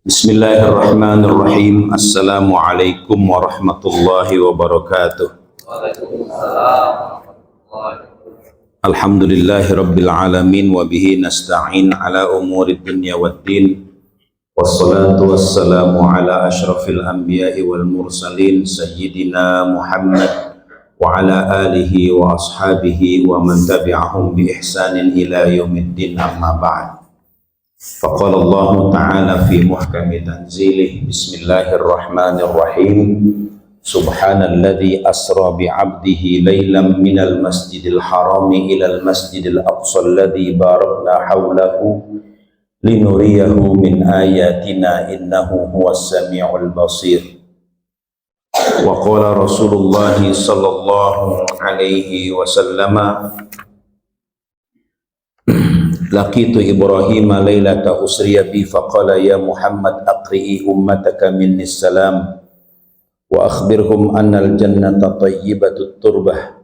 Bismillahirrahmanirrahim. Assalamualaikum warahmatullahi wabarakatuh. Alhamdulillahi rabbil alamin wa bihi nasta'in ala umuri dunya waddin. Wassalatu wassalamu ala ashrafil anbiya'i wal mursalin sayyidina Muhammad wa ala alihi wa ashabihi wa man tabi'ahum bi ihsanin ila yaumiddin, amma ba'd. فقال الله تعالى في محكم تنزيله بسم الله الرحمن الرحيم سبحان الذي أسرى بعبده ليلا من المسجد الحرام إلى المسجد الأقصى الذي باركنا حوله لنريه من آياتنا إنه هو السميع البصير. وقال رسول الله صلى الله عليه وسلم Laqitu Ibrahim lailata usriya bi faqala ya Muhammad aqri'i ummataka minni salam wa akhbirhum anna al-jannata tayyibatut turbah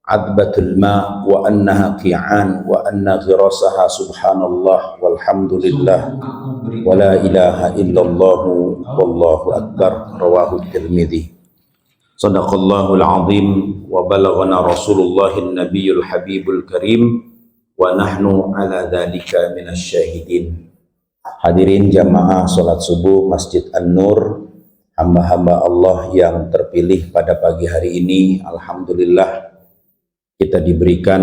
adbatul ma wa annaha qi'an wa anna ghirasaha subhanallah walhamdulillah wa la ilaha illallah wallahu akbar. Rawahu Tirmidzi. Sadaqallahul azim wa balaghana rasulullahin nabiyul habibul karim wa nahnu ala dzalika minasyahidin. Hadirin jamaah salat subuh Masjid An-Nur, hamba-hamba Allah yang terpilih pada pagi hari ini, alhamdulillah kita diberikan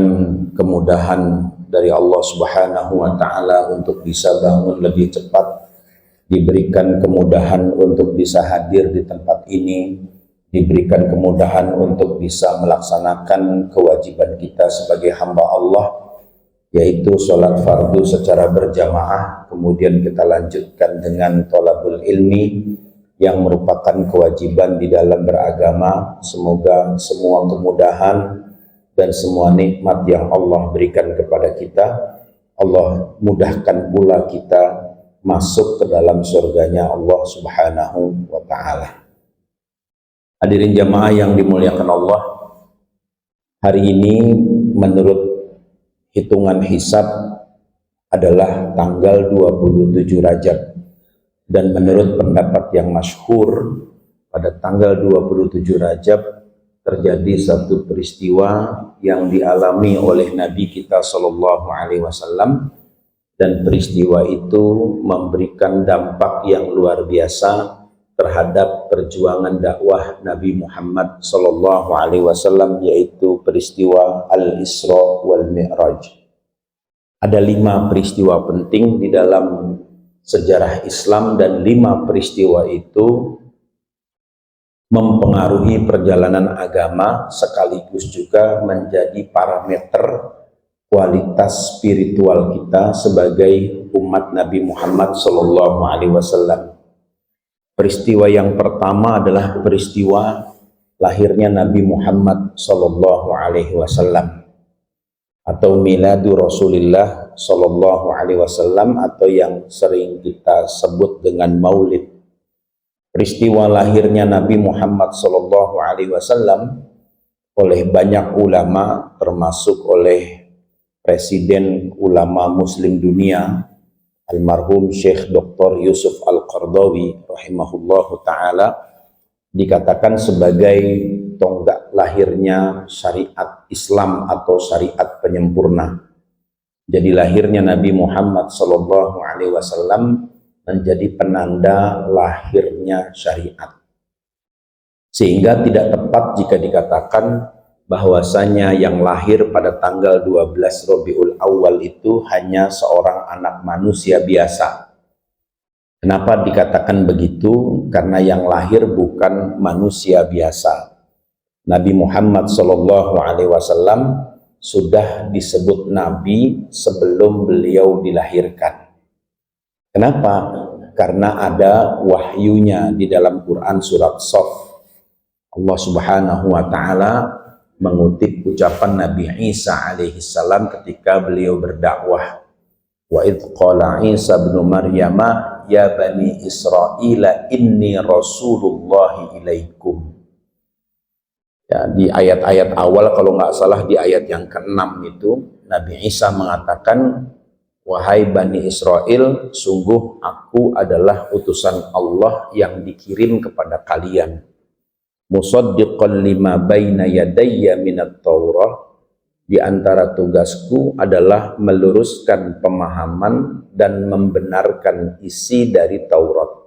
kemudahan dari Allah Subhanahu wa taala untuk bisa bangun lebih cepat, diberikan kemudahan untuk bisa hadir di tempat ini, diberikan kemudahan untuk bisa melaksanakan kewajiban kita sebagai hamba Allah, yaitu sholat fardu secara berjamaah. Kemudian kita lanjutkan dengan thalabul ilmi yang merupakan kewajiban di dalam beragama. Semoga semua kemudahan dan semua nikmat yang Allah berikan kepada kita, Allah mudahkan pula kita masuk ke dalam surganya Allah Subhanahu wa ta'ala. Hadirin jamaah yang dimuliakan Allah, hari ini menurut hitungan hisab adalah tanggal 27 Rajab, dan menurut pendapat yang masyhur pada tanggal 27 Rajab terjadi satu peristiwa yang dialami oleh Nabi kita Shallallahu Alaihi Wasallam, dan peristiwa itu memberikan dampak yang luar biasa terhadap perjuangan dakwah Nabi Muhammad Sallallahu Alaihi Wasallam, yaitu peristiwa Al-Isra wal Mi'raj. Ada 5 peristiwa penting di dalam sejarah Islam, dan 5 peristiwa itu mempengaruhi perjalanan agama sekaligus juga menjadi parameter kualitas spiritual kita sebagai umat Nabi Muhammad Sallallahu Alaihi Wasallam. Peristiwa yang pertama adalah peristiwa lahirnya Nabi Muhammad Sallallahu Alaihi Wasallam atau miladu Rasulullah Sallallahu Alaihi Wasallam, atau yang sering kita sebut dengan maulid. Peristiwa lahirnya Nabi Muhammad Sallallahu Alaihi Wasallam oleh banyak ulama, termasuk oleh Presiden Ulama Muslim Dunia almarhum Syekh Dr. Yusuf Al-Qardawi rahimahullahu ta'ala, dikatakan sebagai tonggak lahirnya syariat Islam atau syariat penyempurna. Jadi lahirnya Nabi Muhammad Sallallahu Alaihi Wasallam menjadi penanda lahirnya syariat, sehingga tidak tepat jika dikatakan bahwasanya yang lahir pada tanggal 12 Rabiul Awal itu hanya seorang anak manusia biasa. Kenapa dikatakan begitu? Karena yang lahir bukan manusia biasa. Nabi Muhammad Sallallahu Alaihi Wasallam sudah disebut Nabi sebelum beliau dilahirkan. Kenapa? Karena ada wahyunya di dalam Quran surat Shaf. Allah Subhanahu wa ta'ala mengutip ucapan Nabi Isa alaihi salam ketika beliau berdakwah. Wa idh qala Isa bin Maryam ya bani Israila inni rasulullahi ilaikum. Ya, di ayat-ayat awal, kalau nggak salah di ayat yang ke-6 itu Nabi Isa mengatakan, wahai Bani Israel, sungguh aku adalah utusan Allah yang dikirim kepada kalian. Musaddiqan lima baina yadayya minat Taurah, di antara tugasku adalah meluruskan pemahaman dan membenarkan isi dari Taurat.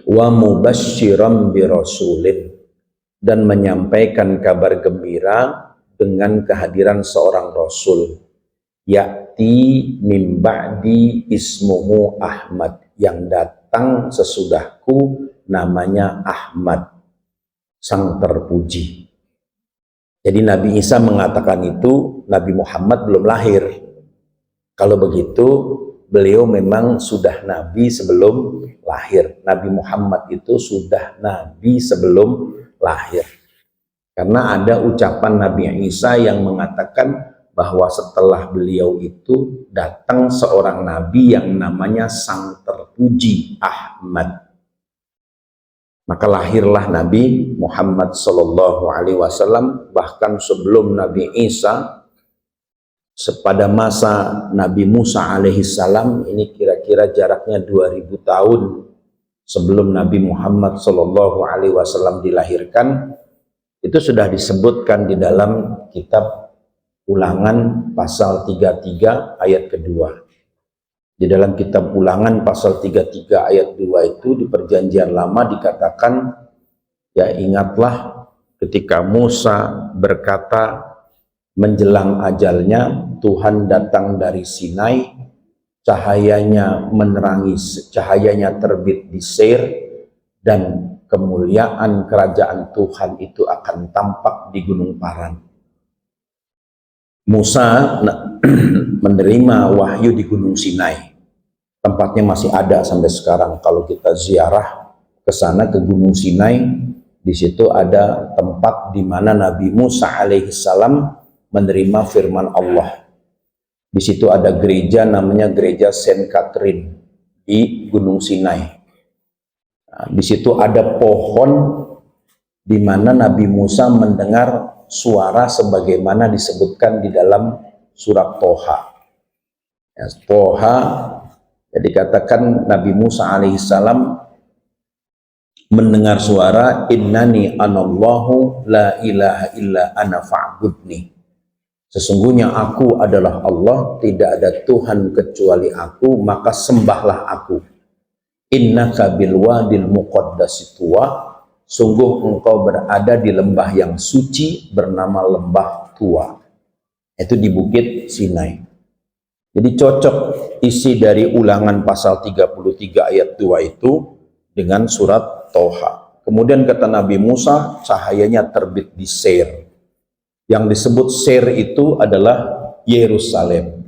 Wa mubasysyiran birasulin, dan menyampaikan kabar gembira dengan kehadiran seorang rasul, ya'ti min ba'di ismuhu Ahmad, yang datang sesudahku namanya Ahmad, sang terpuji. Jadi Nabi Isa mengatakan itu Nabi Muhammad belum lahir. Kalau begitu beliau memang sudah Nabi sebelum lahir. Nabi Muhammad itu sudah Nabi sebelum lahir. Karena ada ucapan Nabi Isa yang mengatakan bahwa setelah beliau itu datang seorang Nabi yang namanya sang terpuji Ahmad. Maka lahirlah Nabi Muhammad Sallallahu Alaihi Wasallam. Bahkan sebelum Nabi Isa, pada masa Nabi Musa alaihissalam, ini kira-kira jaraknya 2000 tahun sebelum Nabi Muhammad Sallallahu Alaihi Wasallam dilahirkan, itu sudah disebutkan di dalam kitab Ulangan pasal 33 ayat kedua. Di dalam kitab Ulangan pasal 33 ayat 2 itu di perjanjian lama dikatakan, ya ingatlah ketika Musa berkata menjelang ajalnya, Tuhan datang dari Sinai, cahayanya menerangi, cahayanya terbit di Seir, dan kemuliaan kerajaan Tuhan itu akan tampak di Gunung Paran. Musa menerima wahyu di Gunung Sinai. Tempatnya masih ada sampai sekarang. Kalau kita ziarah ke sana, ke Gunung Sinai, di situ ada tempat di mana Nabi Musa alaihissalam menerima firman Allah. Di situ ada gereja namanya Gereja Saint Catherine di Gunung Sinai. Nah, di situ ada pohon di mana Nabi Musa mendengar suara sebagaimana disebutkan di dalam surat Toha. Ya, Toha, ya, dikatakan Nabi Musa alaihissalam mendengar suara, innani anallahu la ilaha illa ana fa'budni. Sesungguhnya aku adalah Allah, tidak ada Tuhan kecuali aku, maka sembahlah aku. Innaka bil wadil muqaddasi tuwa, sungguh engkau berada di lembah yang suci bernama Lembah Tua. Itu di Bukit Sinai. Jadi cocok isi dari Ulangan pasal 33 ayat 2 itu dengan surat Toha. Kemudian kata Nabi Musa, cahayanya terbit di Seir. Yang disebut Seir itu adalah Yerusalem.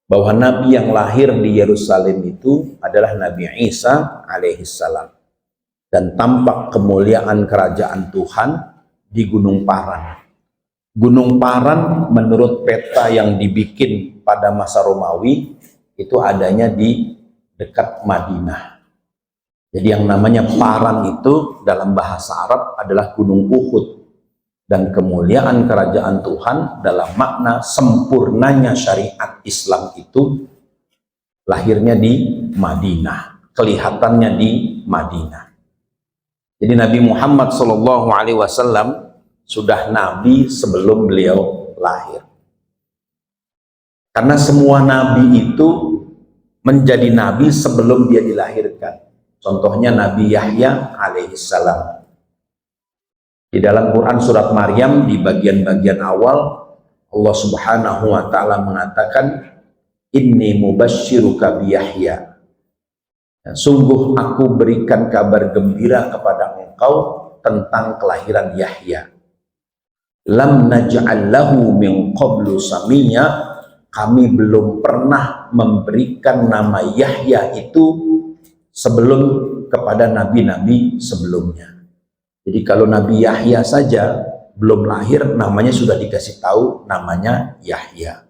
Bahwa Nabi yang lahir di Yerusalem itu adalah Nabi Isa alaihissalam. Dan tampak kemuliaan kerajaan Tuhan di Gunung Paran. Gunung Paran menurut peta yang dibikin pada masa Romawi itu adanya di dekat Madinah. Jadi yang namanya Paran itu dalam bahasa Arab adalah Gunung Uhud. Dan kemuliaan kerajaan Tuhan dalam makna sempurnanya syariat Islam itu lahirnya di Madinah. Kelihatannya di Madinah. Jadi Nabi Muhammad SAW sudah Nabi sebelum beliau lahir. Karena semua Nabi itu menjadi Nabi sebelum dia dilahirkan. Contohnya Nabi Yahya alaihissalam. Di dalam Quran surat Maryam di bagian-bagian awal Allah Subhanahu wa taala mengatakan, inni mubasysyiruka bi Yahya. Sungguh aku berikan kabar gembira kepada engkau tentang kelahiran Yahya. Lam naj'al lahu min qablu samiyya, kami belum pernah memberikan nama Yahya itu sebelum kepada nabi-nabi sebelumnya. Jadi kalau Nabi Yahya saja belum lahir namanya sudah dikasih tahu namanya Yahya.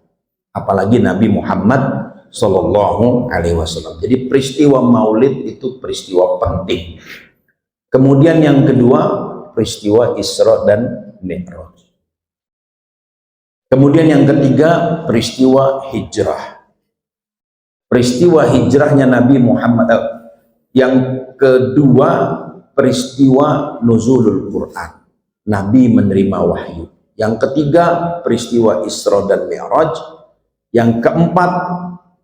Apalagi Nabi Muhammad Sallallahu Alaihi Wasallam. Jadi peristiwa Maulid itu peristiwa penting. Kemudian yang kedua peristiwa Isra dan Mi'raj. Kemudian yang ketiga peristiwa hijrah. peristiwa hijrahnya Nabi Muhammad. Yang kedua, peristiwa nuzulul Quran, Nabi menerima wahyu. Yang ketiga, peristiwa Isra dan Mi'raj. Yang keempat,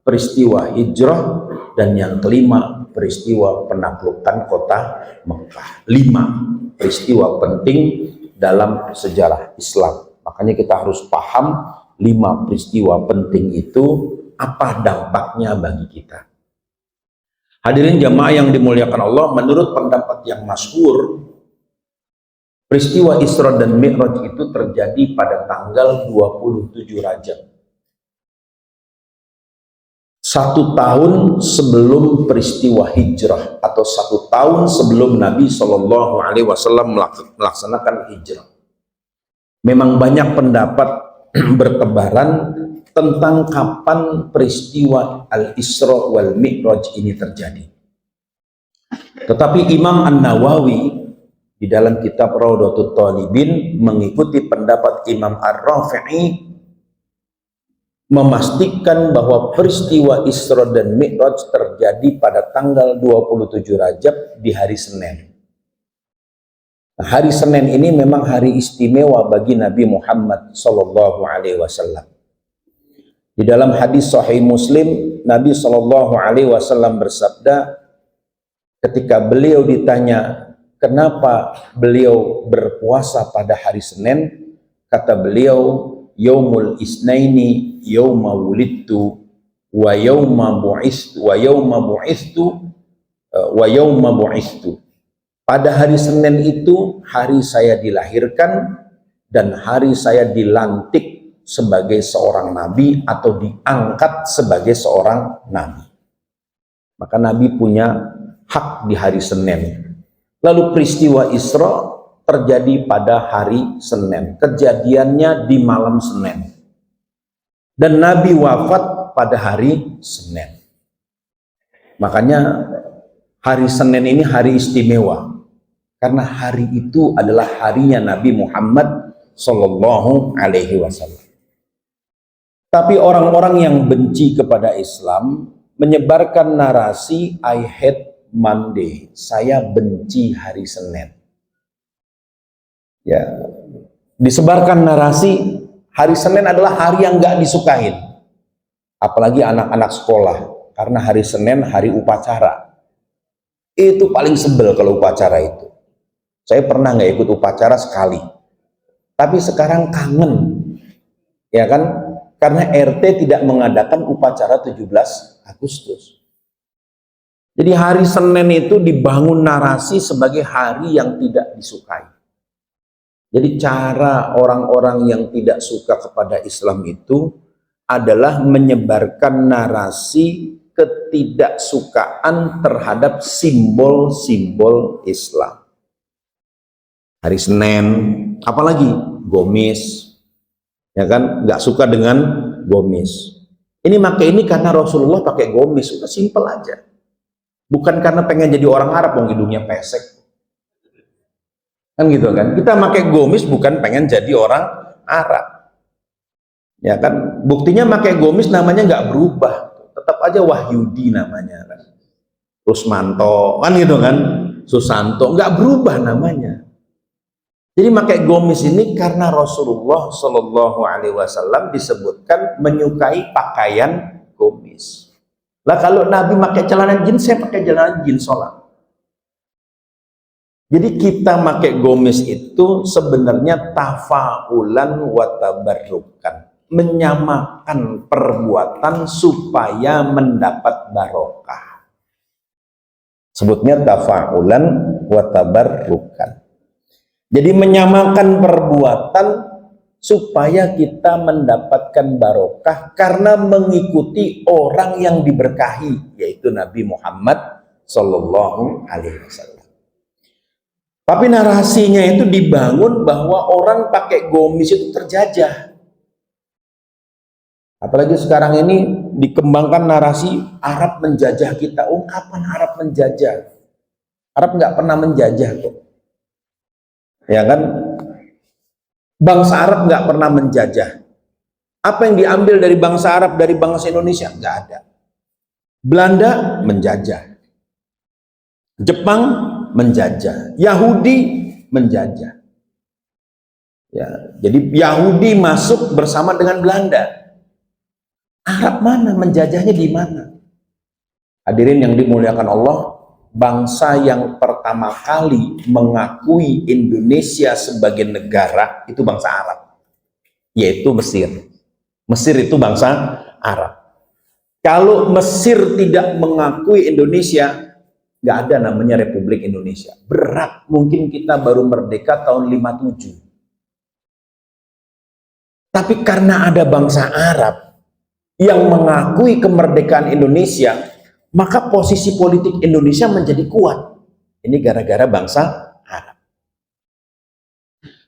peristiwa hijrah. Dan yang kelima, peristiwa penaklukan kota Mekah. 5 peristiwa penting dalam sejarah Islam. Makanya kita harus paham 5 peristiwa penting itu apa dampaknya bagi kita. Hadirin jamaah yang dimuliakan Allah, menurut pendapat yang masyhur, peristiwa Isra dan Mi'raj itu terjadi pada tanggal 27 Rajab. 1 tahun sebelum peristiwa hijrah, atau 1 tahun sebelum Nabi Shallallahu Alaihi Wasallam melaksanakan hijrah. Memang banyak pendapat bertebaran tentang kapan peristiwa Al-Isra wal Mi'raj ini terjadi. Tetapi Imam An-Nawawi di dalam kitab Rawdatul Talibin mengikuti pendapat Imam Ar-Rafi'i, memastikan bahwa peristiwa Isra dan Mi'raj terjadi pada tanggal 27 Rajab di hari Senin. Nah, hari Senin ini memang hari istimewa bagi Nabi Muhammad Sallallahu Alaihi Wasallam. Di dalam hadis Sahih Muslim, Nabi Shallallahu Alaihi Wasallam bersabda, ketika beliau ditanya kenapa beliau berpuasa pada hari Senin, kata beliau, yaumul isnaini yauma wulidtu wa yauma bu'istu wa yauma bu'istu wa yauma bu'istu. Pada hari Senin itu hari saya dilahirkan dan hari saya dilantik sebagai seorang nabi atau diangkat sebagai seorang nabi. Maka Nabi punya hak di hari Senin. Lalu peristiwa Isra terjadi pada hari Senin. Kejadiannya di malam Senin. Dan Nabi wafat pada hari Senin. Makanya hari Senin ini hari istimewa. Karena hari itu adalah harinya Nabi Muhammad Sallallahu Alaihi Wasallam. Tapi orang-orang yang benci kepada Islam menyebarkan narasi I hate Monday, saya benci hari Senin. Ya, disebarkan narasi hari Senin adalah hari yang nggak disukain, apalagi anak-anak sekolah, karena hari Senin hari upacara. Itu paling sebel kalau upacara itu. Saya pernah nggak ikut upacara sekali, tapi sekarang kangen, ya kan? Karena RT tidak mengadakan upacara 17 Agustus. Jadi hari Senin itu dibangun narasi sebagai hari yang tidak disukai. Jadi cara orang-orang yang tidak suka kepada Islam itu adalah menyebarkan narasi ketidaksukaan terhadap simbol-simbol Islam. Hari Senin, apalagi Gomis, ya kan, nggak suka dengan gomis. Ini pakai ini karena Rasulullah pakai gomis, udah simpel aja. Bukan karena pengen jadi orang Arab, wong hidungnya pesek. Kan gitu kan? Kita pakai gomis bukan pengen jadi orang Arab. Ya kan? Buktinya pakai gomis namanya nggak berubah, tetap aja Wahyudi namanya kan. Rusmanto, kan gitu kan? Susanto, nggak berubah namanya. Jadi pakai gomis ini karena Rasulullah Shallallahu Alaihi Wasallam disebutkan menyukai pakaian gomis. Lah kalau Nabi pakai celana jeans, saya pakai celana jeans sholat. Jadi kita pakai gomis itu sebenarnya tafaulan wa tabarrukan, menyamakan perbuatan supaya mendapat barokah. Sebutnya tafaulan wa tabarrukan. Jadi menyamakan perbuatan supaya kita mendapatkan barokah karena mengikuti orang yang diberkahi, yaitu Nabi Muhammad Sallallahu Alaihi Wasallam. Tapi narasinya itu dibangun bahwa orang pakai gomis itu terjajah. Apalagi sekarang ini dikembangkan narasi Arab menjajah kita. Oh, kapan Arab menjajah? Arab nggak pernah menjajah kok. Ya kan, bangsa Arab nggak pernah menjajah. Apa yang diambil dari bangsa Arab dari bangsa Indonesia? Nggak ada. Belanda menjajah, Jepang menjajah, Yahudi menjajah. Ya, jadi Yahudi masuk bersama dengan Belanda. Arab mana? Menjajahnya di mana? Hadirin yang dimuliakan Allah, bangsa yang pertama kali mengakui Indonesia sebagai negara itu bangsa Arab, yaitu Mesir. Mesir itu bangsa Arab. Kalau Mesir tidak mengakui Indonesia, nggak ada namanya Republik Indonesia. Berat, mungkin kita baru merdeka tahun 57. Tapi karena ada bangsa Arab yang mengakui kemerdekaan Indonesia, maka posisi politik Indonesia menjadi kuat. Ini gara-gara bangsa Arab.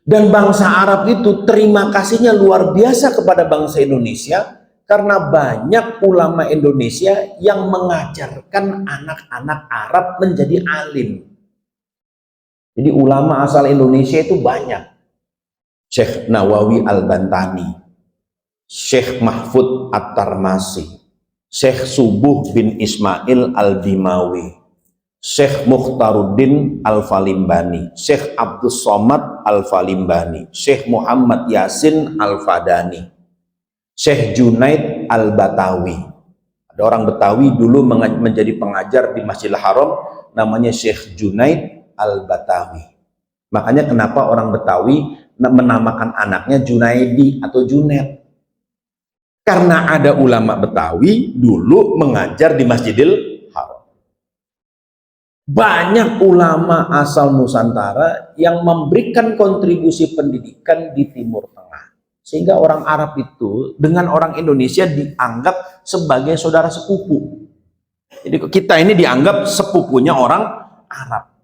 Dan bangsa Arab itu terima kasihnya luar biasa kepada bangsa Indonesia, karena banyak ulama Indonesia yang mengajarkan anak-anak Arab menjadi alim. Jadi ulama asal Indonesia itu banyak. Syekh Nawawi Al-Bantani, Syekh Mahfud At-Tarmasi, Syekh Subuh bin Ismail Al-Bimawi, Syekh Mukhtaruddin Al-Falimbani, Syekh Abdus Somad Al-Falimbani, Syekh Muhammad Yasin Al-Fadani, Syekh Junaid Al-Batawi. Ada orang Betawi dulu menjadi pengajar di Masjidil Haram, namanya Syekh Junaid Al-Batawi. Makanya kenapa orang Betawi menamakan anaknya Junaidi atau Junaid? Karena ada ulama Betawi dulu mengajar di Masjidil Haram. Banyak ulama asal Nusantara yang memberikan kontribusi pendidikan di Timur Tengah, sehingga orang Arab itu dengan orang Indonesia dianggap sebagai saudara sepupu. Jadi kita ini dianggap sepupunya orang Arab.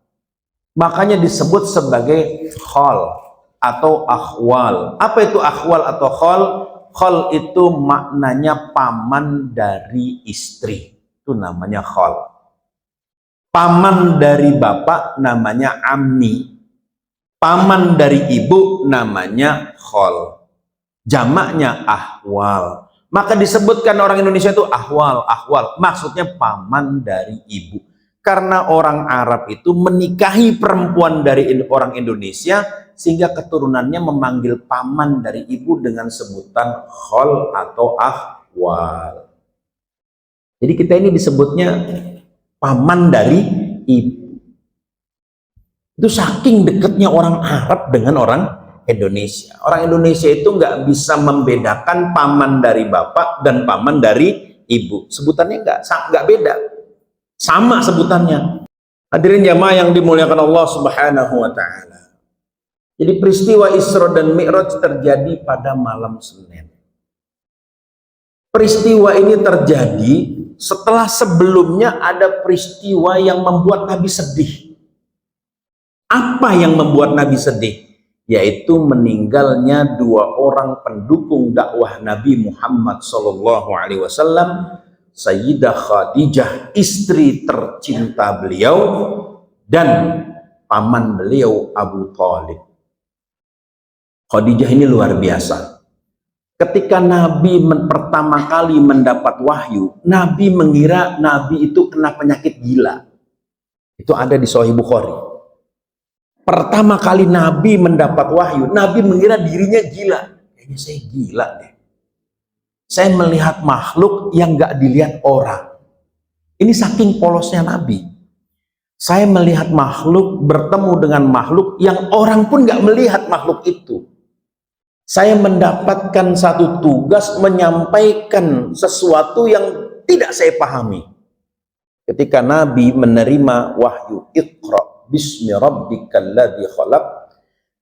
Makanya disebut sebagai khol atau akhwal. Apa itu akhwal atau khol? Khol itu maknanya paman dari istri, itu namanya khol. Paman dari bapak namanya ammi, paman dari ibu namanya khol. Jamaknya ahwal. Maka disebutkan orang Indonesia itu ahwal, ahwal. Maksudnya paman dari ibu. Karena orang Arab itu menikahi perempuan dari orang Indonesia, sehingga keturunannya memanggil paman dari ibu dengan sebutan khol atau ahwal. Jadi kita ini disebutnya paman dari ibu. Itu saking dekatnya orang Arab dengan orang Indonesia. Orang Indonesia itu nggak bisa membedakan paman dari bapak dan paman dari ibu. Sebutannya nggak beda, sama sebutannya. Hadirin jamaah yang dimuliakan Allah Subhanahu wa Ta'ala. Jadi peristiwa Isra dan Mi'raj terjadi pada malam Senin. Peristiwa ini terjadi setelah sebelumnya ada peristiwa yang membuat Nabi sedih. Apa yang membuat Nabi sedih? Yaitu meninggalnya dua orang pendukung dakwah Nabi Muhammad SAW, Sayyidah Khadijah, istri tercinta beliau, dan paman beliau Abu Thalib. Khadijah ini luar biasa. Ketika Nabi pertama kali mendapat wahyu, Nabi mengira Nabi itu kena penyakit gila. Itu ada di Sahih Bukhari. Pertama kali Nabi mendapat wahyu, Nabi mengira dirinya gila. Kayaknya saya gila deh. Saya melihat makhluk yang gak dilihat orang. Ini saking polosnya Nabi. Saya melihat makhluk, bertemu dengan makhluk yang orang pun gak melihat makhluk itu. Saya mendapatkan satu tugas menyampaikan sesuatu yang tidak saya pahami. Ketika Nabi menerima wahyu Iqra bismi rabbikal ladzi khalaq,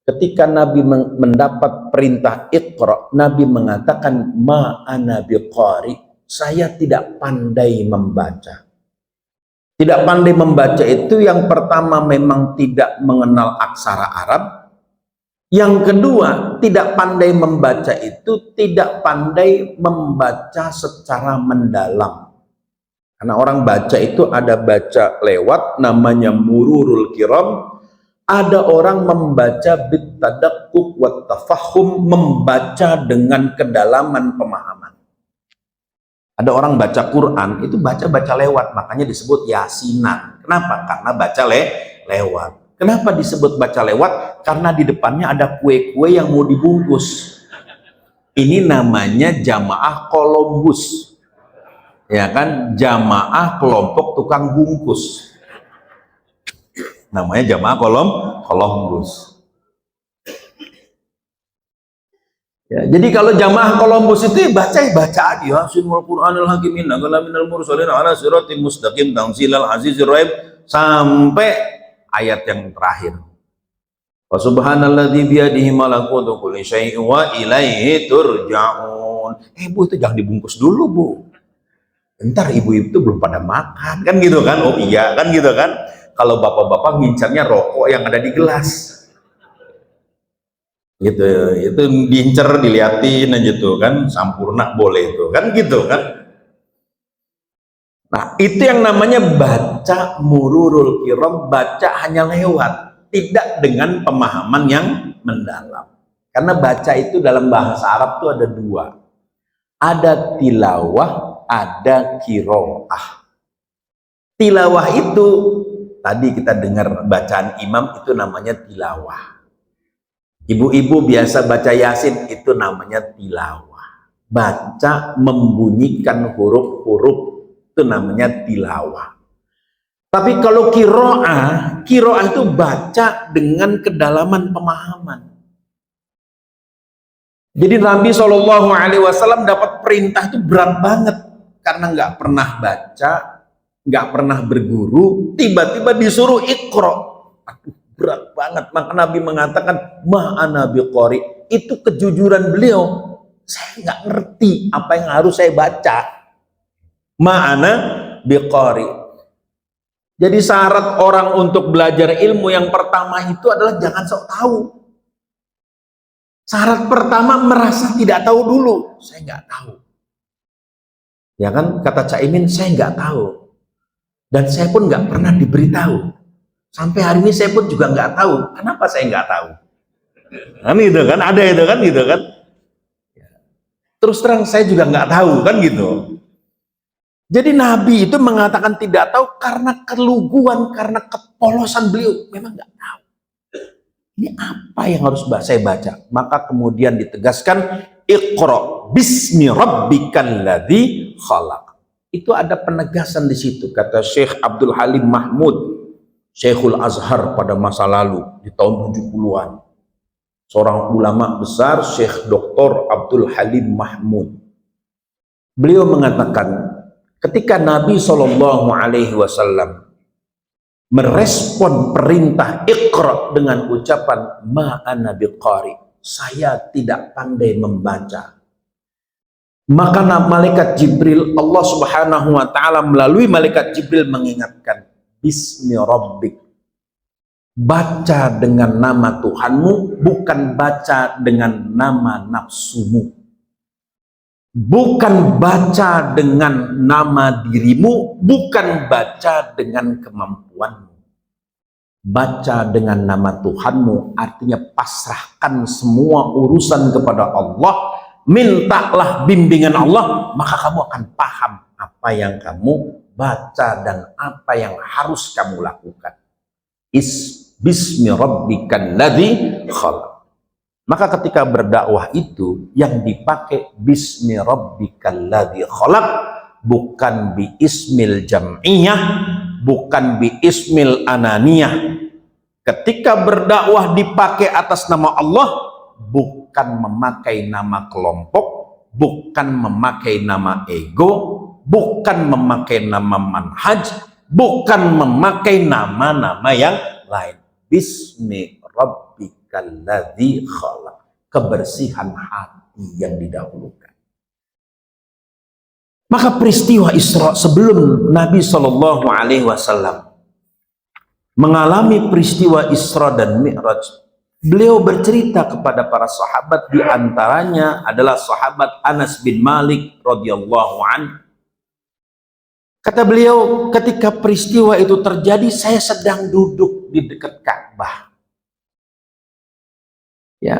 ketika Nabi mendapat perintah Iqra, Nabi mengatakan ma ana biqari, saya tidak pandai membaca. Tidak pandai membaca itu yang pertama memang tidak mengenal aksara Arab. Yang kedua, tidak pandai membaca itu tidak pandai membaca secara mendalam. Karena orang baca itu ada baca lewat, namanya mururul kiram. Ada orang membaca bitadaqquk wat tafahum, membaca dengan kedalaman pemahaman. Ada orang baca Quran, itu baca-baca lewat, makanya disebut yasinan. Kenapa? Karena baca lewat. Kenapa disebut baca lewat? Karena di depannya ada kue-kue yang mau dibungkus. Ini namanya jamaah Columbus. Ya kan? Jamaah kelompok tukang bungkus. Namanya jamaah Columbus. Ya, jadi kalau jamaah Columbus itu baca aja Yasinul Qur'anil Hakim innaka laminal mursalin ala siratim mustaqim tanzilal azizir rahim sampai ayat yang terakhir. Wa subhanalladzi biyadihi malakutu kulli syai'in wa ilaihi turja'un. Bu, itu jangan dibungkus dulu, Bu. Entar ibu-ibu itu belum pada makan, kan gitu kan? Oh iya, kan gitu kan? Kalau bapak-bapak ngincarnya rokok yang ada di gelas. Gitu, itu diincer, diliatin aja tuh kan, sampurna boleh itu kan, gitu kan. Nah, itu yang namanya baca mururul kiram, baca hanya lewat, tidak dengan pemahaman yang mendalam. Karena baca itu dalam bahasa Arab tuh ada dua, ada tilawah, ada kiroah. Tilawah itu tadi kita dengar bacaan imam, itu namanya tilawah. Ibu-ibu biasa baca Yasin, itu namanya tilawah. Baca membunyikan huruf-huruf, itu namanya tilawah. Tapi kalau kiroah itu baca dengan kedalaman pemahaman. Jadi Nabi SAW dapat perintah itu berat banget, karena nggak pernah baca, nggak pernah berguru, tiba-tiba disuruh iqra. Berat banget. Maka Nabi mengatakan ma'ana biqari, itu kejujuran beliau. Saya nggak ngerti apa yang harus saya baca. Ma'ana biqari. Jadi syarat orang untuk belajar ilmu yang pertama itu adalah jangan sok tahu. Syarat pertama merasa tidak tahu dulu. Saya nggak tahu. Ya kan, kata Caimin, saya nggak tahu. Dan saya pun nggak pernah diberitahu. Sampai hari ini saya pun juga nggak tahu. Kenapa saya nggak tahu? Kan gitu kan, ada itu kan gitu kan. Terus terang saya juga nggak tahu kan gitu. Jadi Nabi itu mengatakan tidak tahu karena keluguan, karena kepolosan beliau. Memang nggak tahu. Ini apa yang harus saya baca? Maka kemudian ditegaskan Iqra bismi rabbikal ladzi khalaq. Itu ada penegasan di situ, kata Syekh Abdul Halim Mahmud, Syekhul Azhar pada masa lalu di tahun 70-an. Seorang ulama besar, Syekh Dr. Abdul Halim Mahmud. Beliau mengatakan, ketika Nabi SAW merespon perintah Iqra dengan ucapan ma'ana biqari, saya tidak pandai membaca. Maka malaikat Jibril, Allah Subhanahu wa taala melalui malaikat Jibril mengingatkan, bismi rabbik, baca dengan nama Tuhanmu, bukan baca dengan nama nafsumu, bukan baca dengan nama dirimu, bukan baca dengan kemampuanmu. Baca dengan nama Tuhanmu artinya pasrahkan semua urusan kepada Allah, mintalah bimbingan Allah, maka kamu akan paham apa yang kamu baca dan apa yang harus kamu lakukan. Bismi rabbikal ladzi khalaq. Maka ketika berdakwah itu yang dipakai bismi rabbikal ladzi khalaq, bukan bi ismil jam'iyah, bukan bi ismil ananiyah. Ketika berdakwah dipakai atas nama Allah, bukan memakai nama kelompok, bukan memakai nama ego, bukan memakai nama manhaj, bukan memakai nama-nama yang lain. Bismi rabbikal ladzi khalaq. Kebersihan hati yang didahulukan. Maka peristiwa Isra, sebelum Nabi SAW mengalami peristiwa Isra dan Mi'raj, beliau bercerita kepada para sahabat, di antaranya adalah sahabat Anas bin Malik radhiyallahu anhu. Kata beliau, ketika peristiwa itu terjadi, saya sedang duduk di dekat Ka'bah. Ya,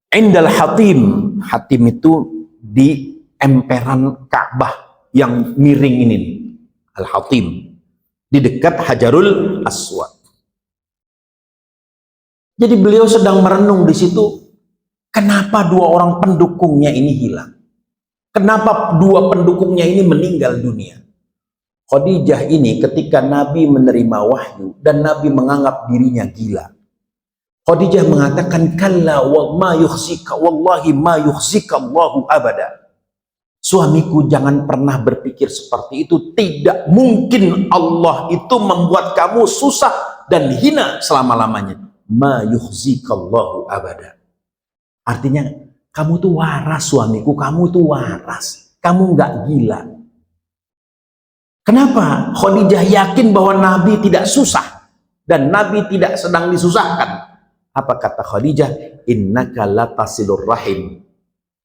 indal hatim. Hatim itu di emperan Ka'bah yang miring ini, Al-Hatim, di dekat Hajarul Aswad. Jadi beliau sedang merenung di situ, kenapa dua orang pendukungnya ini hilang? Kenapa dua pendukungnya ini meninggal dunia? Khadijah ini ketika Nabi menerima wahyu dan Nabi menganggap dirinya gila. Khadijah mengatakan, kalla wa ma yukhzika, wallahi ma yukhzika Allahu abada. Suamiku, jangan pernah berpikir seperti itu. Tidak mungkin Allah itu membuat kamu susah dan hina selama-lamanya. Ma yukhzika Allahu abada. Artinya, kamu tuh waras suamiku, kamu tuh waras. Kamu nggak gila. Kenapa? Khadijah yakin bahwa Nabi tidak susah dan Nabi tidak sedang disusahkan. Apa kata Khadijah? Innaka latasilur rahim.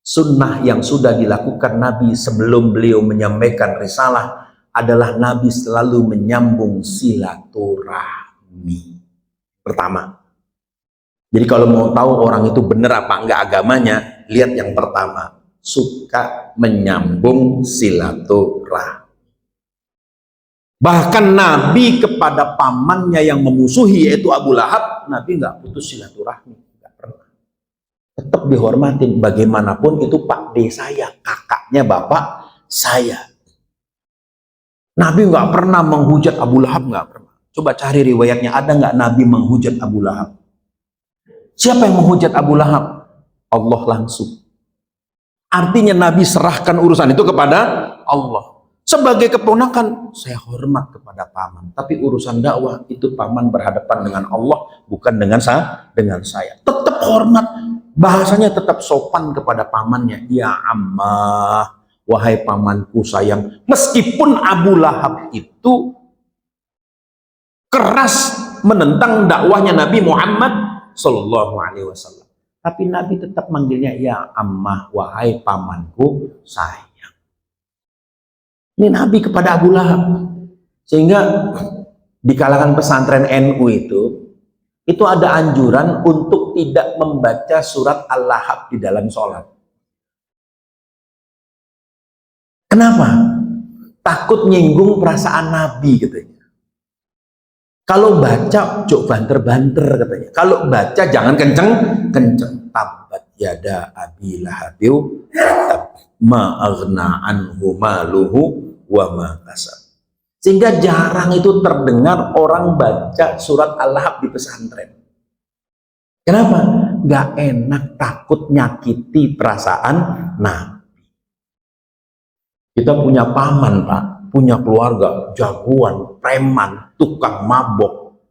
Sunnah yang sudah dilakukan Nabi sebelum beliau menyampaikan risalah adalah Nabi selalu menyambung silaturahmi. Pertama. Jadi kalau mau tahu orang itu benar apa enggak agamanya, lihat yang pertama. Suka menyambung silaturahmi. Bahkan Nabi kepada pamannya yang memusuhi yaitu Abu Lahab, Nabi nggak putus silaturahmi, nggak pernah. Tetap dihormatin, bagaimanapun itu Pak D saya, kakaknya bapak saya. Nabi nggak pernah menghujat Abu Lahab, nggak pernah. Coba cari riwayatnya, ada nggak Nabi menghujat Abu Lahab? Siapa yang menghujat Abu Lahab? Allah langsung. Artinya Nabi serahkan urusan itu kepada Allah. Sebagai keponakan, saya hormat kepada paman. Tapi urusan dakwah itu paman berhadapan dengan Allah, bukan dengan saya. Tetap hormat. Bahasanya tetap sopan kepada pamannya. Ya ammah, wahai pamanku sayang. Meskipun Abu Lahab itu keras menentang dakwahnya Nabi Muhammad Sallallahu Alaihi Wasallam. Tapi Nabi tetap manggilnya ya ammah, wahai pamanku sayang. Ini Nabi kepada Abu Lahab. Sehingga di kalangan pesantren NU itu ada anjuran untuk tidak membaca surat Al-Lahab di dalam sholat. Kenapa? Takut nyinggung perasaan Nabi katanya. Kalau baca jok banter-banter katanya. Kalau baca jangan kenceng-kenceng. Tabat yada Abi Lahabiu ma aghna anhu maluhu wa ma kasab. Sehingga jarang itu terdengar orang baca surat Al-Lahab di pesantren. Kenapa? Gak enak, takut nyakiti perasaan Nabi. Kita punya paman, Pak, punya keluarga jagoan, preman, tukang mabok,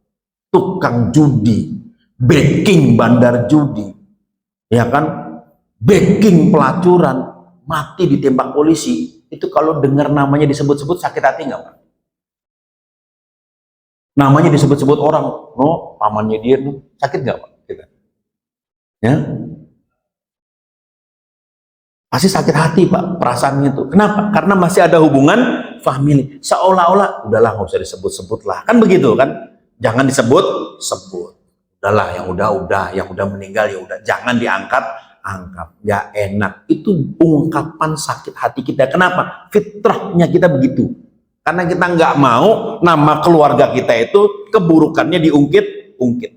tukang judi, backing bandar judi, ya kan, backing pelacuran, mati ditembak polisi. Itu kalau dengar namanya disebut-sebut sakit hati nggak, Pak? Namanya disebut-sebut orang, no, pamannya dia, no. Sakit nggak, Pak? Kita, ya, pasti sakit hati, Pak, perasaannya itu. Kenapa? Karena masih ada hubungan famili. Seolah-olah, udahlah nggak usah disebut-sebut lah, kan begitu kan? Jangan disebut-sebut. Udahlah, yang udah, yang udah meninggal ya udah, jangan diangkat. Ya enak, itu ungkapan sakit hati kita. Kenapa? Fitrahnya kita begitu. Karena kita nggak mau nama keluarga kita itu keburukannya diungkit-ungkit.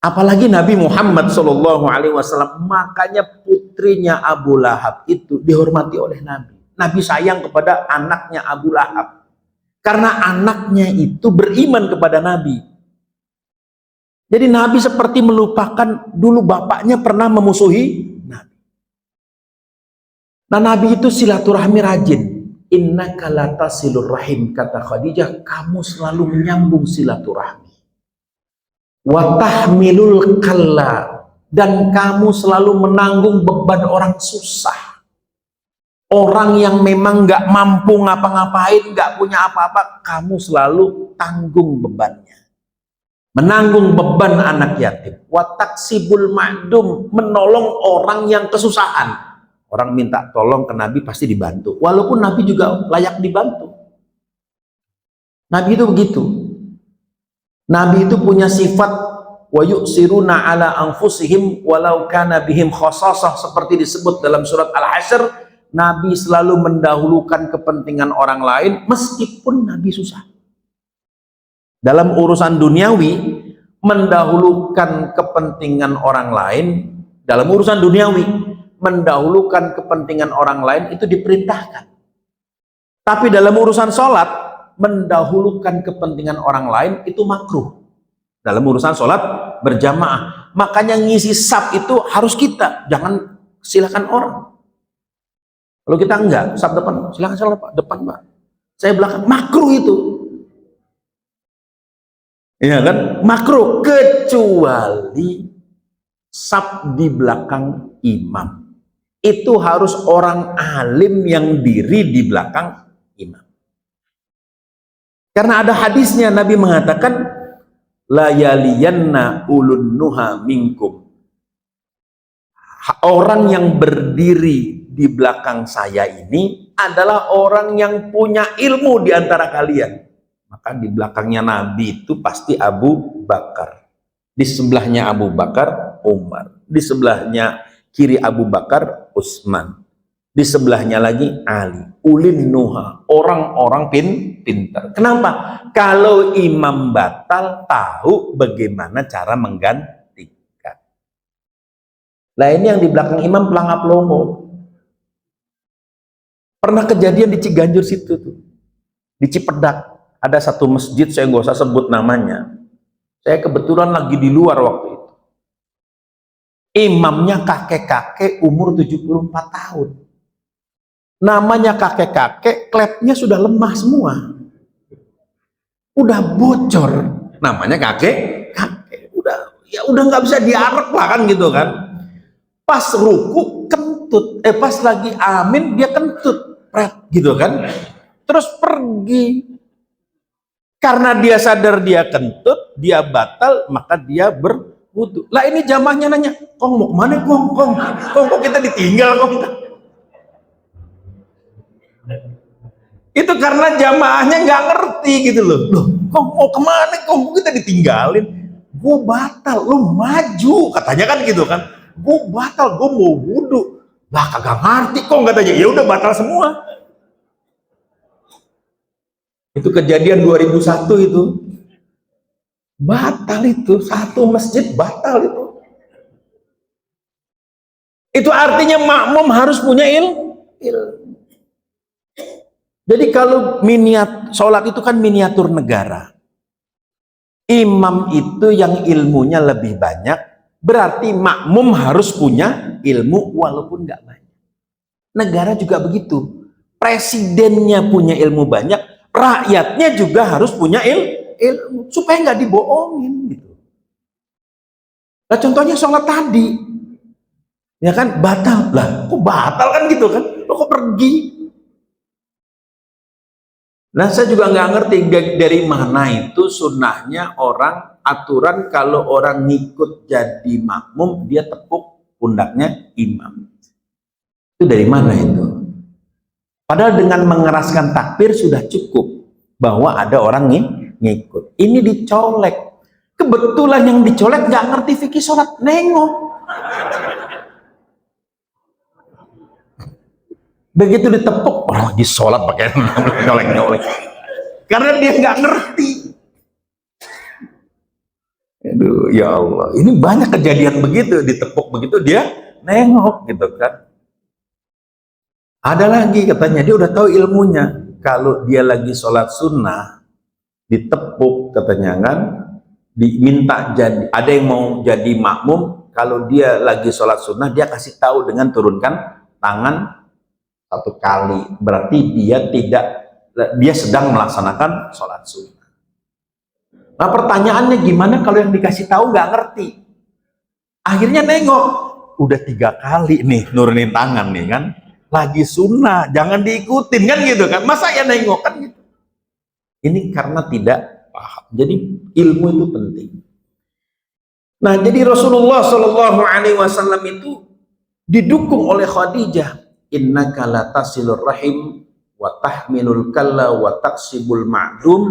Apalagi Nabi Muhammad SAW, makanya putrinya Abu Lahab itu dihormati oleh Nabi. Nabi sayang kepada anaknya Abu Lahab. Karena anaknya itu beriman kepada Nabi. Jadi Nabi seperti melupakan dulu bapaknya pernah memusuhi Nabi. Nah, Nabi itu silaturahmi rajin. Innaka latasilur rahim, kata Khadijah, kamu selalu menyambung silaturahmi. Wa tahmilul kalla, dan kamu selalu menanggung beban orang susah. Orang yang memang nggak mampu ngapa-ngapain, nggak punya apa-apa, kamu selalu tanggung bebannya. Menanggung beban anak yatim. Wa taksibul ma'dum, menolong orang yang kesusahan. Orang minta tolong ke Nabi pasti dibantu. Walaupun Nabi juga layak dibantu. Nabi itu begitu. Nabi itu punya sifat wa yu'siruna ala anfusihim walau kana bihim khasasah, seperti disebut dalam surat Al-Hasyr. Nabi selalu mendahulukan kepentingan orang lain meskipun Nabi susah. Dalam urusan duniawi, mendahulukan kepentingan orang lain, dalam urusan duniawi, mendahulukan kepentingan orang lain itu diperintahkan. Tapi dalam urusan sholat, mendahulukan kepentingan orang lain itu makruh. Dalam urusan sholat berjamaah, makanya ngisi saf itu harus kita, jangan silakan orang. Kalau kita enggak, saf depan, silakan salah Pak, depan Pak, saya belakang, makruh itu. Iya kan, makruh, kecuali saf di belakang imam. Itu harus orang alim yang diri di belakang imam. Karena ada hadisnya, Nabi mengatakan, la yaliyanna ulun nuha minkum. Orang yang berdiri di belakang saya ini adalah orang yang punya ilmu di antara kalian. Maka di belakangnya Nabi itu pasti Abu Bakar. Di sebelahnya Abu Bakar, Umar. Di sebelahnya kiri Abu Bakar, Utsman. Di sebelahnya lagi Ali. Ulin nuha, orang-orang pintar. Kenapa? Kalau imam batal, tahu bagaimana cara menggantikan. Nah ini yang di belakang imam pelangap longo. Pernah kejadian di Ciganjur situ tuh, di Cipedak. Ada satu masjid, saya nggak usah sebut namanya. Saya kebetulan lagi di luar waktu itu. Imamnya kakek-kakek umur 74 tahun. Namanya kakek-kakek, klepnya sudah lemah semua. Udah bocor. Namanya kakek-kakek. Udah nggak bisa diarep lah kan gitu kan. Pas ruku kentut. Pas lagi amin dia kentut. Gitu kan. Terus pergi. Karena dia sadar dia kentut, dia batal, maka dia berwudu. Lah ini jamaahnya nanya, Kong mau kemana Kong? Kong kok kita ditinggal Kong? Itu karena jamaahnya nggak ngerti gitu loh. Loh, Kong mau kemana Kong? Kok kita ditinggalin? Gue batal, lo maju, katanya kan gitu kan. Gue batal, gue mau wudu. Lah kagak ngerti Kong katanya. Ya udah batal semua. Itu kejadian 2001 itu. Batal itu, satu masjid batal itu. Itu artinya makmum harus punya ilmu. Jadi kalau sholat itu kan miniatur negara. Imam itu yang ilmunya lebih banyak, berarti makmum harus punya ilmu walaupun nggak banyak. Negara juga begitu. Presidennya punya ilmu banyak, rakyatnya juga harus punya ilmu supaya nggak dibohongin gitu. Nah contohnya sholat tadi, ya kan batal lah, kok batal kan gitu kan? Lo kok pergi? Nah saya juga nggak ngerti dari mana itu sunnahnya orang aturan kalau orang ngikut jadi makmum dia tepuk pundaknya imam. Itu dari mana itu? Padahal dengan mengeraskan takbir sudah cukup bahwa ada orang ngikut. Ini dicolek. Kebetulan yang dicolek nggak ngerti fikih sholat, nengok. Begitu ditepuk, orang lagi sholat pakai nyolek-nyolek. Karena dia nggak ngerti. Aduh, ya Allah. Ini banyak kejadian begitu, ditepuk begitu dia nengok gitu kan. Ada lagi katanya, dia udah tahu ilmunya. Kalau dia lagi sholat sunnah, ditepuk katanya kan, diminta jadi, ada yang mau jadi makmum, kalau dia lagi sholat sunnah, dia kasih tahu dengan turunkan tangan 1 kali. Berarti dia sedang melaksanakan sholat sunnah. Nah pertanyaannya gimana kalau yang dikasih tahu nggak ngerti? Akhirnya nengok, udah 3 kali nih nurunin tangan nih kan. Lagi sunnah, jangan diikutin kan gitu kan, masa ya nengok kan gitu. Ini karena tidak paham. Jadi ilmu itu penting. Nah jadi Rasulullah SAW itu didukung oleh Khadijah. Innaka la tasilur rahim wa tahmilul kalla wa taksibul ma'dum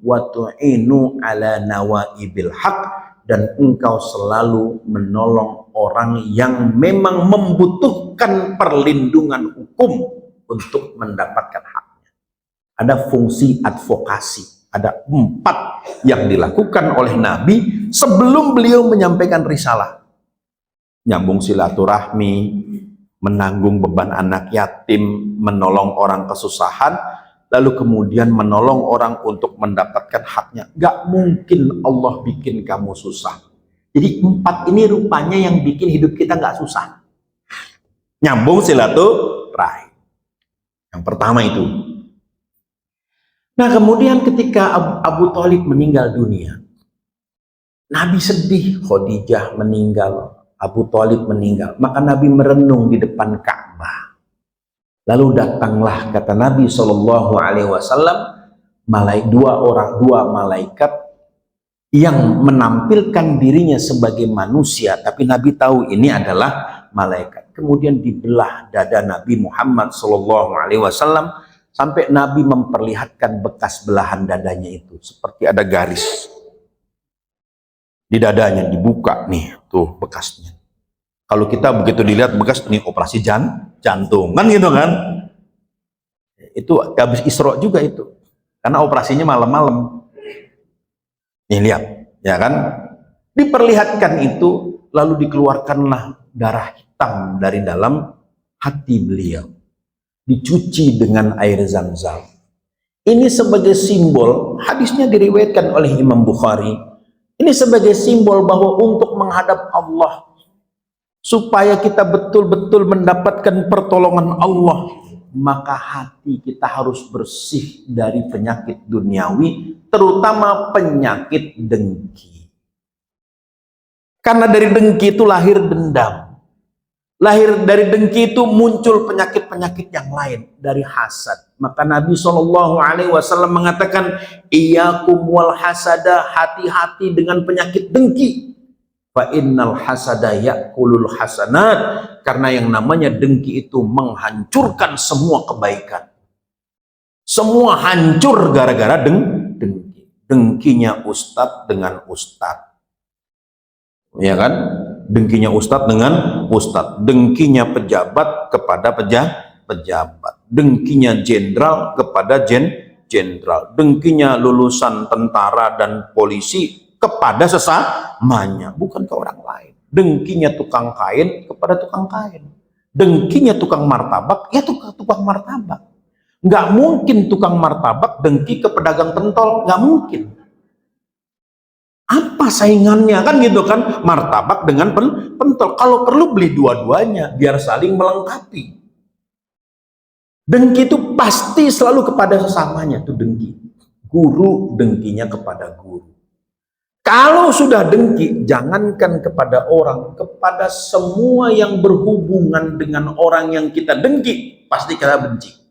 wa tu'inu ala nawaibil haq dan engkau selalu menolong orang yang memang membutuhkan perlindungan hukum untuk mendapatkan haknya. Ada fungsi advokasi, ada 4 yang dilakukan oleh Nabi sebelum beliau menyampaikan risalah. Nyambung silaturahmi, menanggung beban anak yatim, menolong orang kesusahan, lalu kemudian menolong orang untuk mendapatkan haknya. Gak mungkin Allah bikin kamu susah. Jadi 4 ini rupanya yang bikin hidup kita gak susah. Nyambung silaturahmi. Yang pertama itu. Nah kemudian ketika Abu Thalib meninggal dunia, Nabi sedih, Khadijah meninggal, Abu Thalib meninggal. Maka Nabi merenung di depan Ka'bah. Lalu datanglah, kata Nabi SAW, dua malaikat yang menampilkan dirinya sebagai manusia, tapi Nabi tahu ini adalah malaikat. Kemudian dibelah dada Nabi Muhammad SAW sampai Nabi memperlihatkan bekas belahan dadanya itu, seperti ada garis di dadanya, dibuka nih tuh bekasnya. Kalau kita begitu dilihat bekas ini operasi jantung kan gitu kan, itu habis Isra juga itu, karena operasinya malam-malam. Nih lihat ya kan, diperlihatkan itu, lalu dikeluarkanlah darah hitam dari dalam hati beliau, dicuci dengan air Zam-Zam. Ini sebagai simbol, hadisnya diriwayatkan oleh Imam Bukhari, ini sebagai simbol bahwa untuk menghadap Allah, supaya kita betul-betul mendapatkan pertolongan Allah, maka hati kita harus bersih dari penyakit duniawi, terutama penyakit dengki. Karena dari dengki itu lahir dendam. Lahir dari dengki itu muncul penyakit-penyakit yang lain, dari hasad. Maka Nabi SAW mengatakan, iyyakum wal hasada, hati-hati dengan penyakit dengki. Fa innal hasada ya'kulul hasanat, karena yang namanya dengki itu menghancurkan semua kebaikan. Semua hancur gara-gara dengki. Dengkinya ustadz dengan ustadz, ya kan? Dengkinya ustadz dengan ustadz, dengkinya pejabat kepada pejabat, dengkinya jenderal kepada jenderal, dengkinya lulusan tentara dan polisi kepada sesamanya, bukan ke orang lain. Dengkinya tukang kain kepada tukang kain, dengkinya tukang martabak ya tukang martabak. Nggak mungkin tukang martabak dengki ke pedagang pentol, nggak mungkin. Apa saingannya kan gitu kan, martabak dengan pentol. Kalau perlu beli dua-duanya biar saling melengkapi. Dengki itu pasti selalu kepada sesamanya, tuh dengki. Guru dengkinya kepada guru. Kalau sudah dengki, jangankan kepada orang, kepada semua yang berhubungan dengan orang yang kita dengki, pasti kita benci.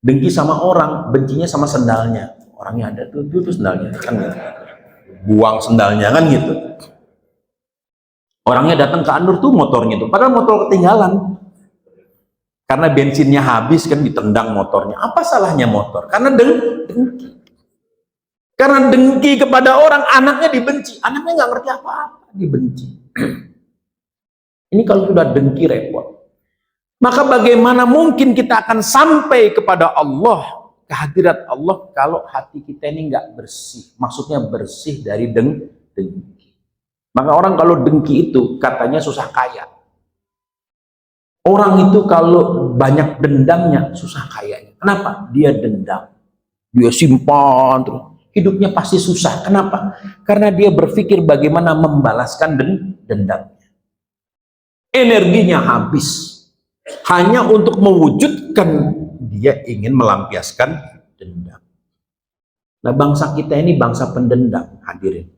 Dengki sama orang, bencinya sama sendalnya. Orangnya ada tuh sendalnya kan gitu. Buang sendalnya kan gitu. Orangnya datang ke Anur tuh motornya tuh, padahal motor ketinggalan. Karena bensinnya habis kan, ditendang motornya. Apa salahnya motor? Karena dengki. Karena dengki kepada orang, anaknya dibenci. Anaknya nggak ngerti apa-apa, dibenci. Ini kalau sudah dengki repot. Maka bagaimana mungkin kita akan sampai kepada Allah, kehadirat Allah, kalau hati kita ini nggak bersih. Maksudnya bersih dari dengki. Maka orang kalau dengki itu katanya susah kaya. Orang itu kalau banyak dendamnya susah kayanya. Kenapa? Dia dendam. Dia simpan terus. Hidupnya pasti susah. Kenapa? Karena dia berpikir bagaimana membalaskan dendamnya. Energinya habis. Hanya untuk mewujudkan dia ingin melampiaskan dendam. Nah, bangsa kita ini bangsa pendendam, hadirin.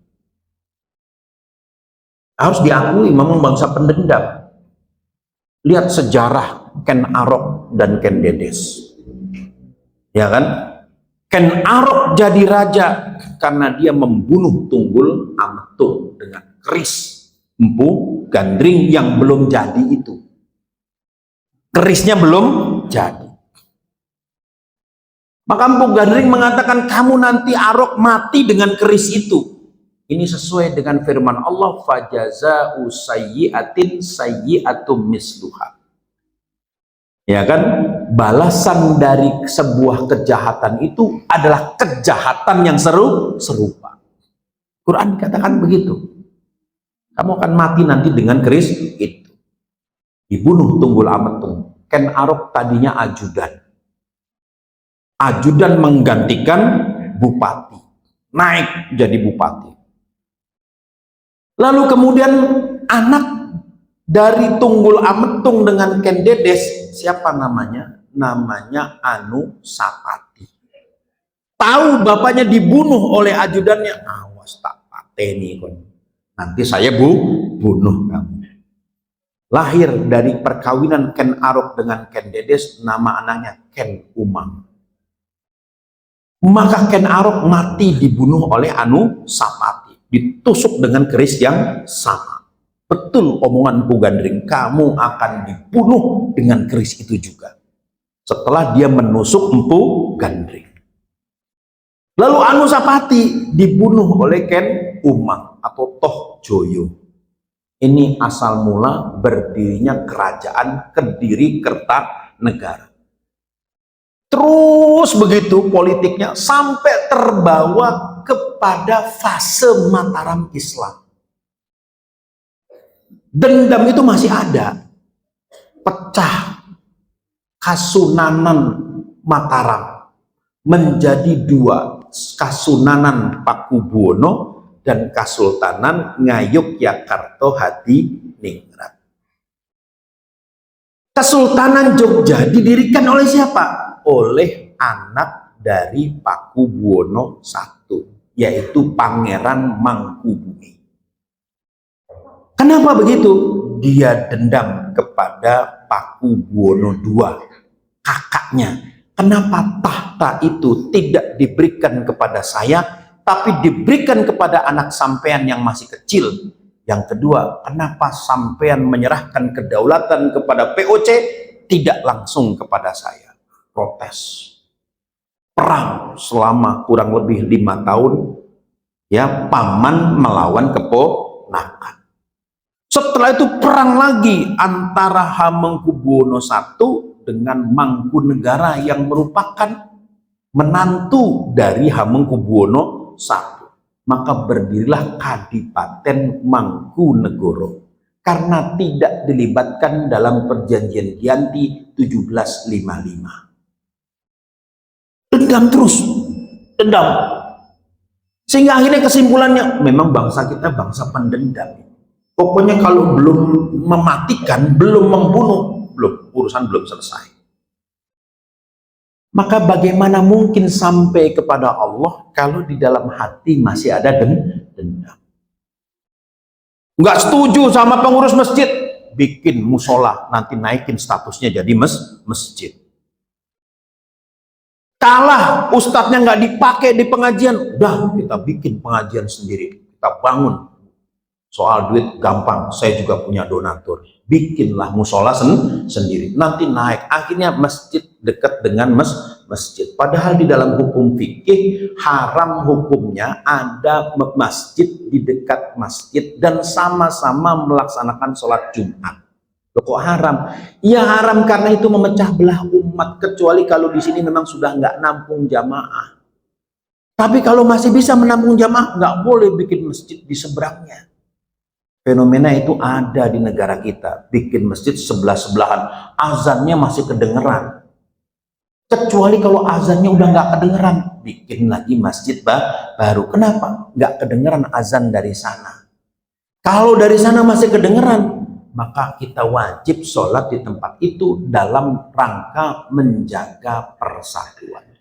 Harus diakui memang bangsa pendendam. Lihat sejarah Ken Arok dan Ken Dedes. Ya kan? Ken Arok jadi raja karena dia membunuh Tunggul Ametung dengan keris Empu Gandring yang belum jadi itu. Kerisnya belum jadi. Maka Empu Gandring mengatakan, kamu nanti Arok mati dengan keris itu. Ini sesuai dengan firman Allah, fajaza'u sayyi'atin sayyi'atum misluha. Ya kan? Balasan dari sebuah kejahatan itu adalah kejahatan yang serupa. Quran dikatakan begitu. Kamu akan mati nanti dengan keris itu. Dibunuh Tunggul Ametung. Ken Arok tadinya ajudan. Ajudan menggantikan bupati. Naik jadi bupati. Lalu kemudian anak dari Tunggul Ametung dengan Ken Dedes, siapa namanya? Namanya Anu Sapati. Tahu bapaknya dibunuh oleh ajudannya, awas tak pateni kon. Nanti saya bunuh kamu. Lahir dari perkawinan Ken Arok dengan Ken Dedes, nama anaknya Ken Umang. Maka Ken Arok mati dibunuh oleh Anu Sapati. Ditusuk dengan keris yang sama. Betul omongan Mpu Gandring, kamu akan dibunuh dengan keris itu juga. Setelah dia menusuk Mpu Gandring. Lalu Anu Sapati dibunuh oleh Ken Umang atau Toh Joyo. Ini asal mula berdirinya kerajaan Kediri Kertanegara. Terus begitu politiknya sampai terbawa kepada fase Mataram Islam. Dendam itu masih ada. Pecah Kasunanan Mataram menjadi dua, Kasunanan Pakubuwono dan Kasultanan Ngayogyakarta Hadiningrat. Kesultanan Jogja didirikan oleh siapa? Oleh anak dari Pakubuwono I, yaitu Pangeran Mangkubumi. Kenapa begitu? Dia dendam kepada Pakubuwono II, kakaknya. Kenapa tahta itu tidak diberikan kepada saya, tapi diberikan kepada anak sampean yang masih kecil? Yang kedua, kenapa sampean menyerahkan kedaulatan kepada POC, tidak langsung kepada saya? Protes. Perang selama kurang lebih 5 tahun, ya, paman melawan keponakan. Setelah itu perang lagi antara Hamengkubuwono I dengan Mangkunegara yang merupakan menantu dari Hamengkubuwono I. Maka berdirilah Kadipaten Mangkunegoro karena tidak dilibatkan dalam perjanjian Giyanti 1755. Dendam terus, dendam. Sehingga akhirnya kesimpulannya, memang bangsa kita bangsa pendendam. Pokoknya kalau belum mematikan, belum membunuh, urusan belum selesai. Maka bagaimana mungkin sampai kepada Allah kalau di dalam hati masih ada dendam? Nggak setuju sama pengurus masjid, bikin musola, nanti naikin statusnya jadi masjid. Kalah ustadznya nggak dipakai di pengajian, udah kita bikin pengajian sendiri, kita bangun. Soal duit gampang, saya juga punya donatur, bikinlah musola sendiri, nanti naik. Akhirnya masjid dekat dengan masjid. Padahal di dalam hukum fikih haram hukumnya ada masjid di dekat masjid dan sama-sama melaksanakan sholat Jumat. Loh, kok haram? Ya haram karena itu memecah belah umat, kecuali kalau di sini memang sudah nggak nampung jamaah. Tapi kalau masih bisa menampung jamaah, nggak boleh bikin masjid di seberangnya. Fenomena itu ada di negara kita, bikin masjid sebelah-sebelahan, azannya masih kedengeran. Kecuali kalau azannya udah nggak kedengeran, bikin lagi masjid baru. Kenapa? Nggak kedengeran azan dari sana. Kalau dari sana masih kedengeran, maka kita wajib sholat di tempat itu dalam rangka menjaga persatuan.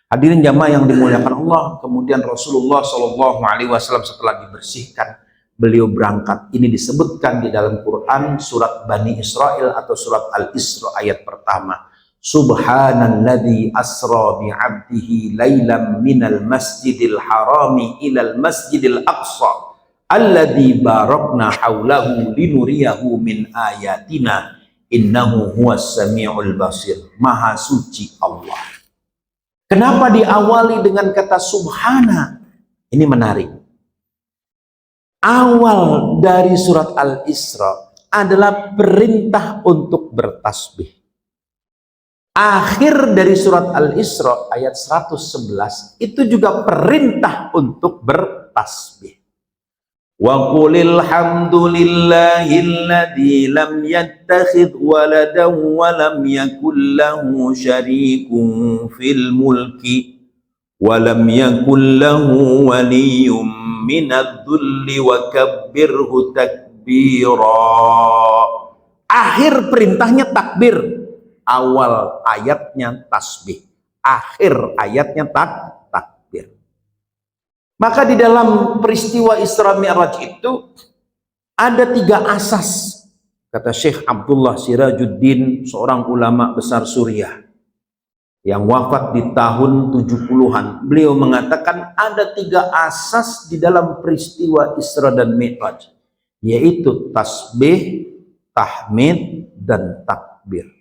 Hadirin jamaah yang dimuliakan Allah, kemudian Rasulullah SAW setelah dibersihkan, beliau berangkat. Ini disebutkan di dalam Quran surat Bani Israel atau surat Al-Isra ayat pertama. Subhanalladzi asra bi'abdihi laylam minal masjidil harami ilal masjidil aqsa alladzi barakna haulahu linuriyahu min ayatina innahu huwas samiul basir. Maha suci Allah. Kenapa diawali dengan kata subhana? Ini menarik. Awal dari surat Al-Isra adalah perintah untuk bertasbih. Akhir dari surat Al-Isra ayat 111 itu juga perintah untuk bertasbih. Wa qulil hamdulillahilladzi lam yattakhidh waladan wa lam yakul lahu syarikun fil mulki wa lam yakul lahu waliyyun minadh-dhulli wa kabbirhu takbira. Akhir perintahnya takbir, awal ayatnya tasbih, akhir ayatnya takbir. Maka di dalam peristiwa Isra Mi'raj itu ada 3 asas, kata Syekh Abdullah Sirajuddin, seorang ulama besar Suriah yang wafat di tahun 70-an. Beliau mengatakan ada 3 asas di dalam peristiwa Isra dan Mi'raj, yaitu tasbih, tahmid, dan takbir.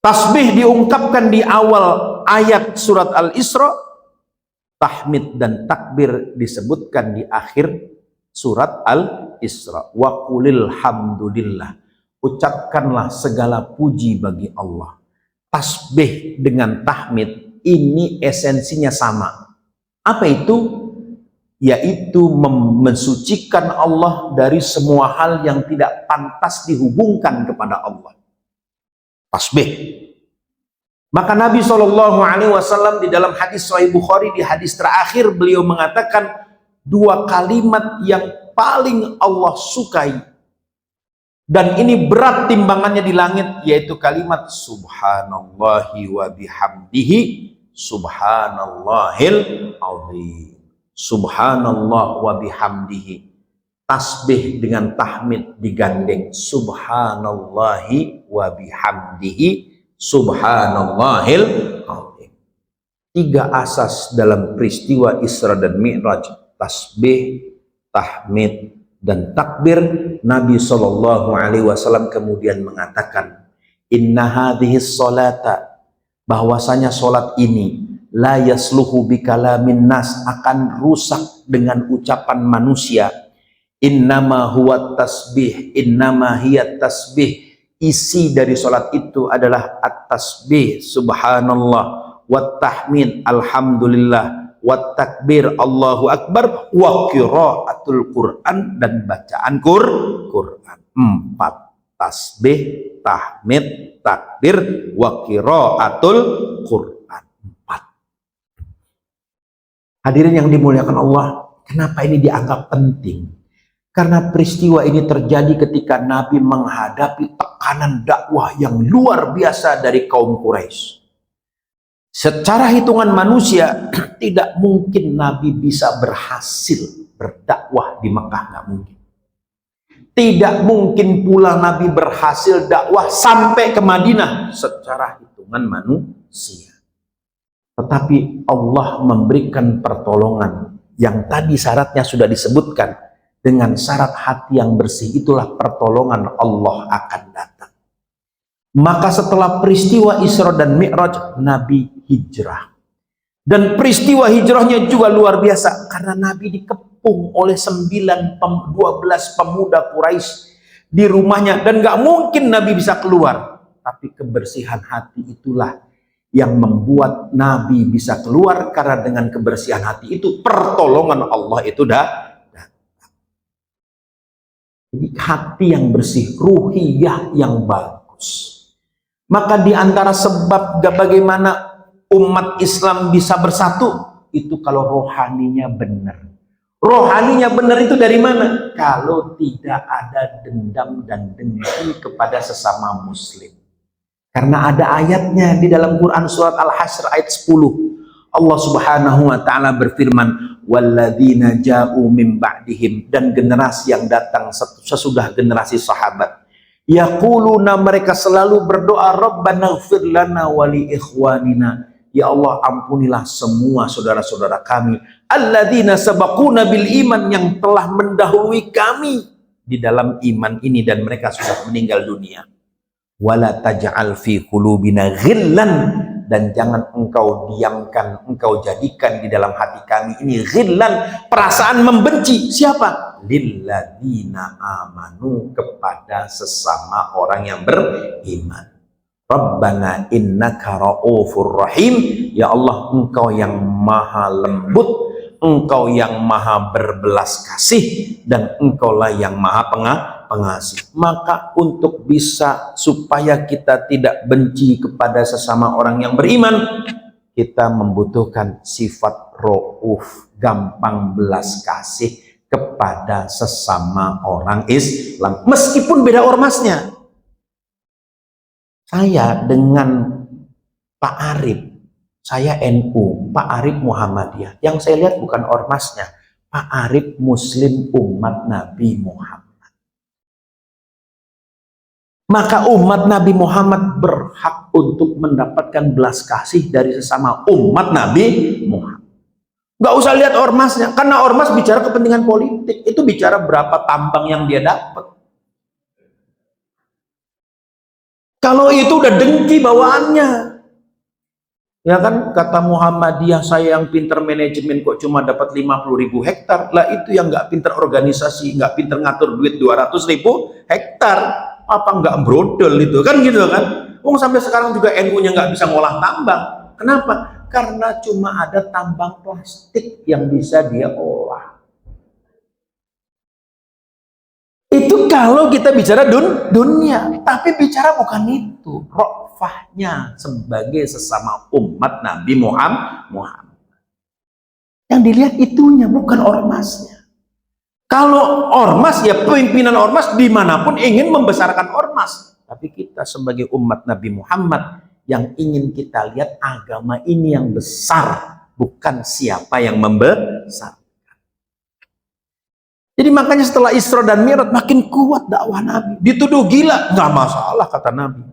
Tasbih diungkapkan di awal ayat surat Al-Isra, tahmid dan takbir disebutkan di akhir surat Al-Isra. Wa qulil hamdulillah, ucapkanlah segala puji bagi Allah. Tasbih dengan tahmid ini esensinya sama. Apa itu? Yaitu mensucikan Allah dari semua hal yang tidak pantas dihubungkan kepada Allah. Tasbih. Maka Nabi SAW di dalam hadis Sahih Bukhari, di hadis terakhir, beliau mengatakan 2 kalimat yang paling Allah sukai, dan ini berat timbangannya di langit, yaitu kalimat subhanallahi wa bihamdihi subhanallahil azim. Subhanallah wa bihamdihi, tasbih dengan tahmid digandeng, subhanallahi wa bihamdihi subhanallahil azim. 3 asas dalam peristiwa Isra dan Mi'raj, tasbih, tahmid, dan takbir. Nabi SAW kemudian mengatakan, inna hadhis salata, bahwasanya solat ini, la yasluhu bikalamin nas, akan rusak dengan ucapan manusia. Innama huwa tasbih, innama hiya tasbih, isi dari solat itu adalah at-tasbih subhanallah, wat tahmid alhamdulillah, wat takbir Allahu akbar, wa qiraatul Quran, dan bacaan Quran. 4, tasbih, tahmid, takbir, wa qiraatul Quran. 4. Hadirin yang dimuliakan Allah, kenapa ini dianggap penting? Karena peristiwa ini terjadi ketika Nabi menghadapi tekanan dakwah yang luar biasa dari kaum Quraisy. Secara hitungan manusia, tidak mungkin Nabi bisa berhasil berdakwah di Mekah, nggak mungkin. Tidak mungkin pula Nabi berhasil dakwah sampai ke Madinah secara hitungan manusia. Tetapi Allah memberikan pertolongan yang tadi syaratnya sudah disebutkan. Dengan syarat hati yang bersih, itulah pertolongan Allah akan datang. Maka setelah peristiwa Isra dan Mi'raj, Nabi hijrah. Dan peristiwa hijrahnya juga luar biasa, karena Nabi dikepung oleh 12 pemuda Quraisy di rumahnya, dan gak mungkin Nabi bisa keluar. Tapi kebersihan hati itulah yang membuat Nabi bisa keluar, karena dengan kebersihan hati itu pertolongan Allah itu dah. Jadi hati yang bersih, ruhiyah yang bagus. Maka di antara sebab bagaimana umat Islam bisa bersatu, itu kalau rohaninya benar. Rohaninya benar itu dari mana? Kalau tidak ada dendam dan dengki kepada sesama muslim. Karena ada ayatnya di dalam Quran surat Al-Hasyr ayat 10. Allah Subhanahu wa taala berfirman, walladzina ja'u min ba'dihim, dan generasi yang datang sesudah generasi sahabat, yaquluna, mereka selalu berdoa, rabbana ighfir lana wa li ikhwanina, ya Allah ampunilah semua saudara-saudara kami, alladzina sabaquna bil iman, yang telah mendahului kami di dalam iman ini dan mereka sudah meninggal dunia. Wala taj'al fi qulubina ghillan dan jangan engkau diamkan, engkau jadikan di dalam hati kami ini ghillan, perasaan membenci. Siapa? Lilladzina amanu, kepada sesama orang yang beriman. Rabbana innaka ra'ufur rahim, ya Allah engkau yang maha lembut, engkau yang maha berbelas kasih, dan engkaulah yang maha pengasih. Maka untuk bisa supaya kita tidak benci kepada sesama orang yang beriman, kita membutuhkan sifat ra'uf, gampang belas kasih kepada sesama orang Islam, meskipun beda ormasnya. Saya dengan Pak Arif, saya NU, Pak Arif Muhammadiyah. Yang saya lihat bukan ormasnya, Pak Arif Muslim umat Nabi Muhammad. Maka umat Nabi Muhammad berhak untuk mendapatkan belas kasih dari sesama umat Nabi Muhammad. Nggak usah lihat ormasnya, karena ormas bicara kepentingan politik, itu bicara berapa tambang yang dia dapat. Kalau itu udah dengki bawaannya. Ya kan, kata Muhammadiyah, saya yang pinter manajemen kok cuma dapat 50.000 hektar. Lah itu yang nggak pinter organisasi, nggak pinter ngatur duit 200.000 hektar. Apa nggak brodol itu? Kan gitu kan. Sampai sekarang juga NU-nya nggak bisa ngolah tambang. Kenapa? Karena cuma ada tambang plastik yang bisa dia olah. Itu kalau kita bicara dunia, tapi bicara bukan itu. Rofahnya sebagai sesama umat Nabi Muhammad. Yang dilihat itunya, bukan ormasnya. Kalau ormas, ya pimpinan ormas dimanapun ingin membesarkan ormas. Tapi kita sebagai umat Nabi Muhammad, yang ingin kita lihat agama ini yang besar, bukan siapa yang membesar. Jadi makanya setelah Isra dan Mi'raj makin kuat dakwah Nabi. Dituduh gila, nggak masalah kata Nabi.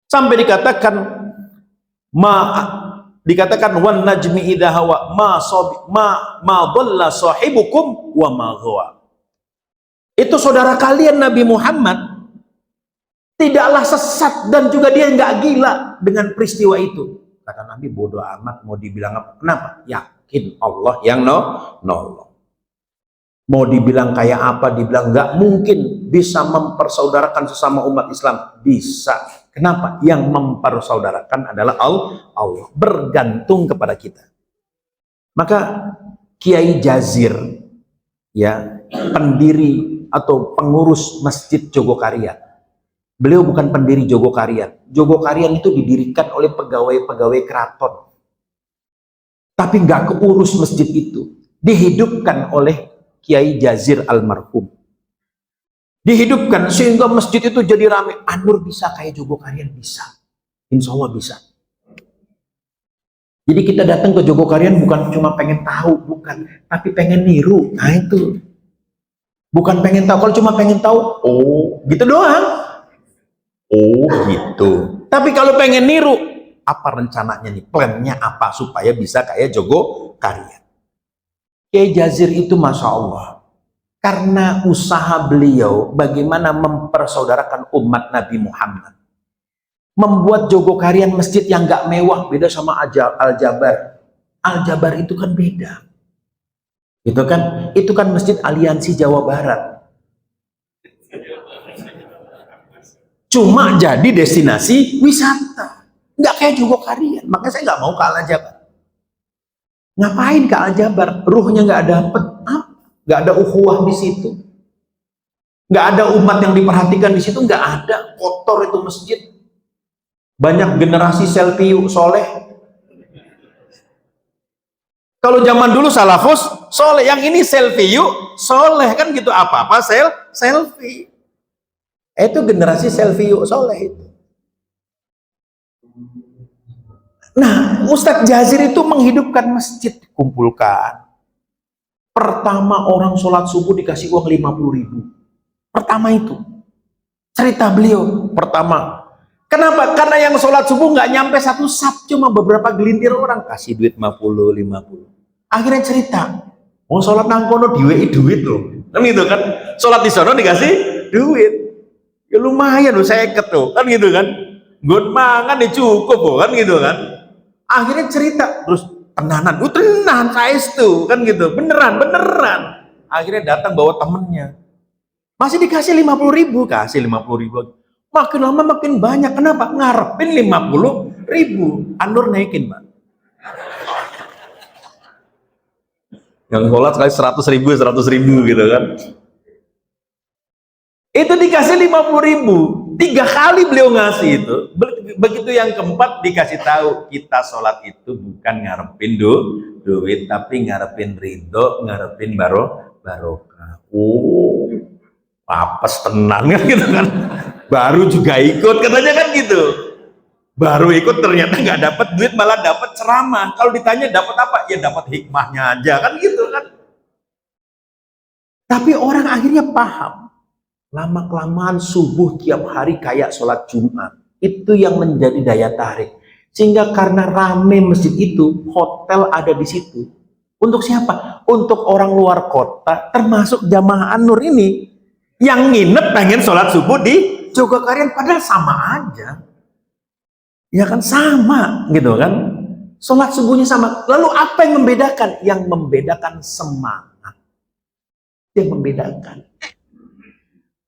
Sampai dikatakan wan najmi idha hawa ma dhalla sahibukum wa ma ghawa. Itu saudara kalian Nabi Muhammad tidaklah sesat dan juga dia nggak gila dengan peristiwa itu. Kata Nabi, bodoh amat mau dibilang apa? Kenapa? Yakin Allah yang nolong. Mau dibilang kayak apa, dibilang nggak mungkin bisa mempersaudarakan sesama umat Islam. Bisa. Kenapa? Yang mempersaudarakan adalah Allah. Bergantung kepada kita. Maka Kiai Jazir, ya, pendiri atau pengurus Masjid Jogokarian. Beliau bukan pendiri Jogokarian. Jogokarian itu didirikan oleh pegawai-pegawai keraton. Tapi nggak keurus masjid itu. Dihidupkan oleh Kiai Jazir almarhum. Dihidupkan sehingga masjid itu jadi ramai. Anur bisa kayak Jogokarian? Bisa. Insya Allah bisa. Jadi kita datang ke Jogokarian bukan cuma pengen tahu, bukan. Tapi pengen niru. Nah itu. Bukan pengen tahu. Kalau cuma pengen tahu, oh gitu doang. Oh gitu. Tapi kalau pengen niru, apa rencananya nih? Plannya apa supaya bisa kayak Jogokarian? Kiai Jazir itu Masya Allah, karena usaha beliau bagaimana mempersaudarakan umat Nabi Muhammad, membuat Jogokarian masjid yang gak mewah, beda sama Al-Jabar. Al-Jabar itu kan beda, itu kan masjid Aliansi Jawa Barat, cuma jadi destinasi wisata, nggak kayak Jogokarian. Makanya saya nggak mau ke Al-Jabar. Ngapain ke Al-Jabar? Ruhnya nggak dapet, nggak ada ukhuwah di situ, nggak ada umat yang diperhatikan di situ, nggak ada. Kotor itu masjid, banyak generasi selfie soleh. Kalau zaman dulu salafus soleh, yang ini selfie soleh kan gitu, apa-apa selfie. Itu generasi selfie soleh itu. Nah, Ustadz Jazir itu menghidupkan masjid, dikumpulkan. Pertama orang sholat subuh dikasih uang 50.000. Pertama itu. Cerita beliau pertama. Kenapa? Karena yang sholat subuh nggak nyampe satu saf, cuma beberapa gelintir orang. Kasih duit 50. Akhirnya cerita. Mau sholat nangkono diwei duit loh. Kan gitu kan. Sholat di sono dikasih duit. Ya lumayan loh, saya iket tuh. Kan gitu kan. Gue mangan ya cukup kan gitu kan. Akhirnya cerita terus tenanan, tenan saya itu kan gitu, beneran. Akhirnya datang bawa temennya, masih dikasih 50.000, kasih 50.000. Makin lama makin banyak, kenapa? Ngarepin 50.000, Anur naikin Pak. Yang sholat sekali 100.000 gitu kan. Itu dikasih 50.000, 3 kali beliau ngasih itu. Begitu yang keempat dikasih tahu, kita sholat itu bukan ngarepin duit, tapi ngarepin ridho, ngarepin barokah. Oh, apes tenang kan gitu kan. Baru juga ikut katanya kan gitu. Baru ikut ternyata nggak dapat duit, malah dapat ceramah. Kalau ditanya dapat apa? Ya dapat hikmahnya aja kan gitu kan. Tapi orang akhirnya paham. Lama-kelamaan subuh tiap hari kayak sholat Jumat. Itu yang menjadi daya tarik. Sehingga karena rame masjid itu, hotel ada di situ. Untuk siapa? Untuk orang luar kota, termasuk jamaah An-Nur ini. Yang nginep pengen sholat subuh di Jogakarian, padahal sama aja. Ya kan sama gitu kan. Sholat subuhnya sama. Lalu apa yang membedakan? Yang membedakan semangat. Yang membedakan.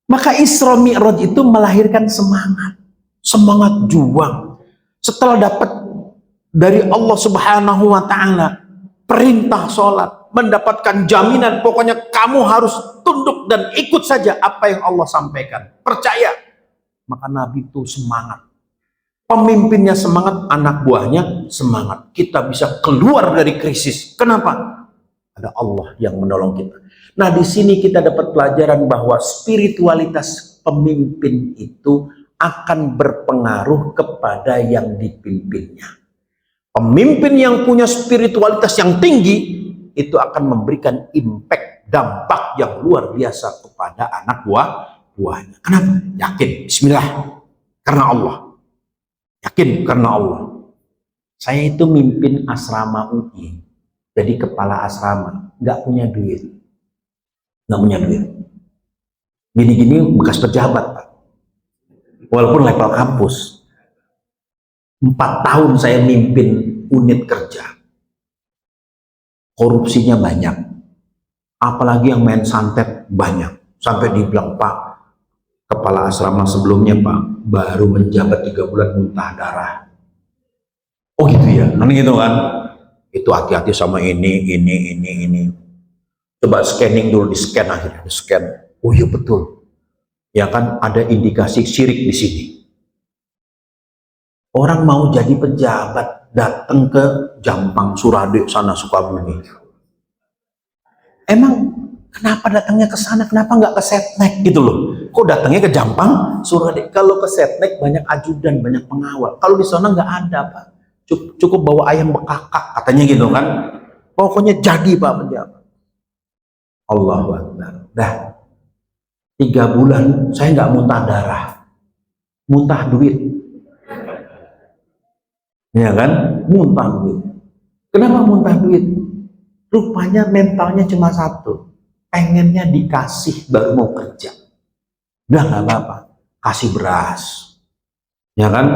Maka Isra Mi'raj itu melahirkan semangat. Semangat juang. Setelah dapat dari Allah Subhanahu wa Ta'ala perintah sholat, mendapatkan jaminan, pokoknya kamu harus tunduk dan ikut saja apa yang Allah sampaikan. Percaya. Maka Nabi itu semangat. Pemimpinnya semangat, anak buahnya semangat. Kita bisa keluar dari krisis. Kenapa? Ada Allah yang menolong kita. Nah, di sini kita dapat pelajaran bahwa spiritualitas pemimpin itu akan berpengaruh kepada yang dipimpinnya. Pemimpin yang punya spiritualitas yang tinggi itu akan memberikan impact, dampak yang luar biasa kepada anak buahnya. Kenapa? Yakin, bismillah, karena Allah. Yakin karena Allah. Saya itu mimpin asrama UI, jadi kepala asrama, nggak punya duit. Nggak punya duit. Gini-gini bekas pejabat, Pak. Walaupun level kampus. 4 tahun saya mimpin unit kerja. Korupsinya banyak. Apalagi yang main santet banyak. Sampai dibilang, Pak, kepala asrama sebelumnya, Pak, baru menjabat 3 bulan muntah darah. Oh gitu ya? Kan gitu kan? Itu hati-hati sama ini. Coba scanning dulu, di scan akhirnya, di scan. Oh iya betul. Ya kan ada indikasi syirik di sini. Orang mau jadi pejabat datang ke Jampang, Surade, sana Sukabumi. Emang kenapa datangnya ke sana? Kenapa nggak ke Setnek gitu loh? Kok datangnya ke Jampang, Surade? Kalau ke Setnek banyak ajudan, banyak pengawal. Kalau di sana nggak ada, Pak. Cukup bawa ayam bekakak, katanya gitu kan. Pokoknya jadi Pak pejabat. Allahu Akbar. Dah 3 bulan saya nggak muntah darah, muntah duit, ya kan? Muntah duit. Kenapa muntah duit? Rupanya mentalnya cuma satu, pengennya dikasih baru mau kerja. Udah nggak apa-apa, kasih beras, ya kan?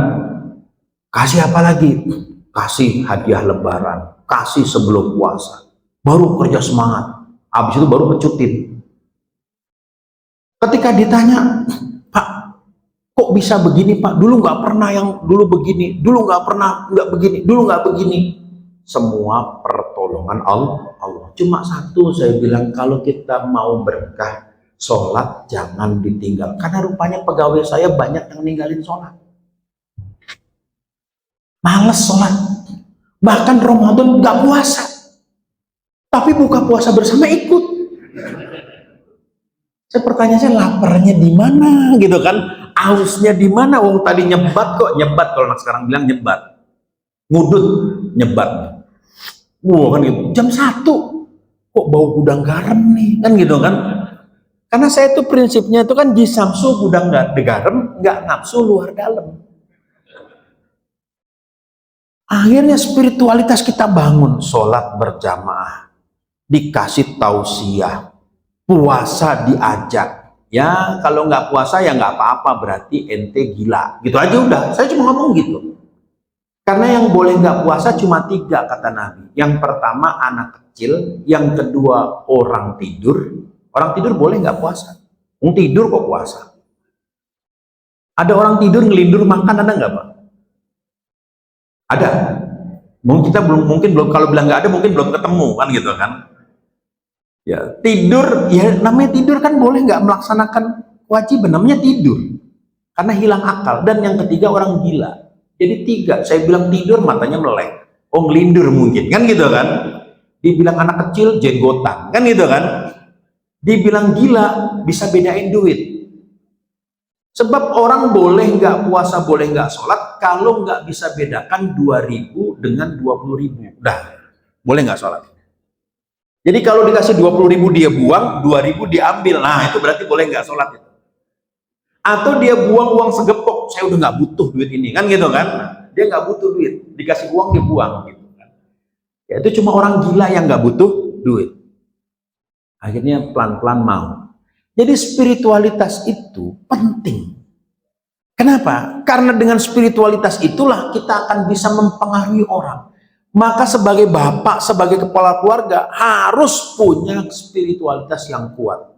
Kasih apa lagi? Kasih hadiah lebaran, kasih sebelum puasa, baru kerja semangat. Habis itu baru pecutin. Ketika ditanya, Pak, kok bisa begini Pak? Dulu nggak pernah yang dulu begini, dulu nggak pernah nggak begini, dulu nggak begini. Semua pertolongan Allah. Cuma satu saya bilang, kalau kita mau berkah, sholat jangan ditinggal. Karena rupanya pegawai saya banyak yang ninggalin sholat. Males sholat. Bahkan Ramadan nggak puasa. Tapi buka puasa bersama ikut. Saya pertanyaan, laparnya di mana gitu kan? Ausnya di mana? Wong tadi nyebat kok, nyebat kalau anak sekarang bilang nyebat. Ngudut, nyebat. Wah kan gitu. Jam 1 kok bau gudang garam nih, kan gitu kan? Karena saya tuh prinsipnya itu kan jisamsu gudang garam, nggak nafsu luar dalam. Akhirnya spiritualitas kita bangun, sholat berjamaah, dikasih tausiah, puasa diajak, Ya kalau nggak puasa ya nggak apa-apa, berarti ente gila. Gitu aja udah. Saya cuma ngomong gitu. Karena yang boleh nggak puasa cuma 3 kata Nabi. Yang pertama anak kecil, yang kedua orang tidur. Orang tidur boleh nggak puasa. Tidur kok puasa. Ada orang tidur ngelindur makan, ada nggak Pak? Ada. Mungkin belum, kalau bilang nggak ada mungkin belum ketemu kan gitu kan. Ya tidur, ya namanya tidur kan boleh nggak melaksanakan kewajiban, namanya tidur. Karena hilang akal. Dan yang ketiga orang gila. Jadi 3, saya bilang tidur matanya melek. Oh ngelindur mungkin kan gitu kan. Dibilang anak kecil jenggotan kan gitu kan. Dibilang gila bisa bedain duit. Sebab orang boleh nggak puasa, boleh nggak sholat, kalau nggak bisa bedakan 2.000 dengan 20.000. Udah, boleh nggak sholat. Jadi kalau dikasih 20.000 dia buang, 2.000 diambil. Nah itu berarti boleh nggak sholat. Atau dia buang uang segepok, saya udah nggak butuh duit ini, kan gitu kan. Dia nggak butuh duit, dikasih uang dia buang. Gitu kan. Ya, itu cuma orang gila yang nggak butuh duit. Akhirnya pelan-pelan mau. Jadi spiritualitas itu penting. Kenapa? Karena dengan spiritualitas itulah kita akan bisa mempengaruhi orang. Maka sebagai bapak, sebagai kepala keluarga harus punya spiritualitas yang kuat.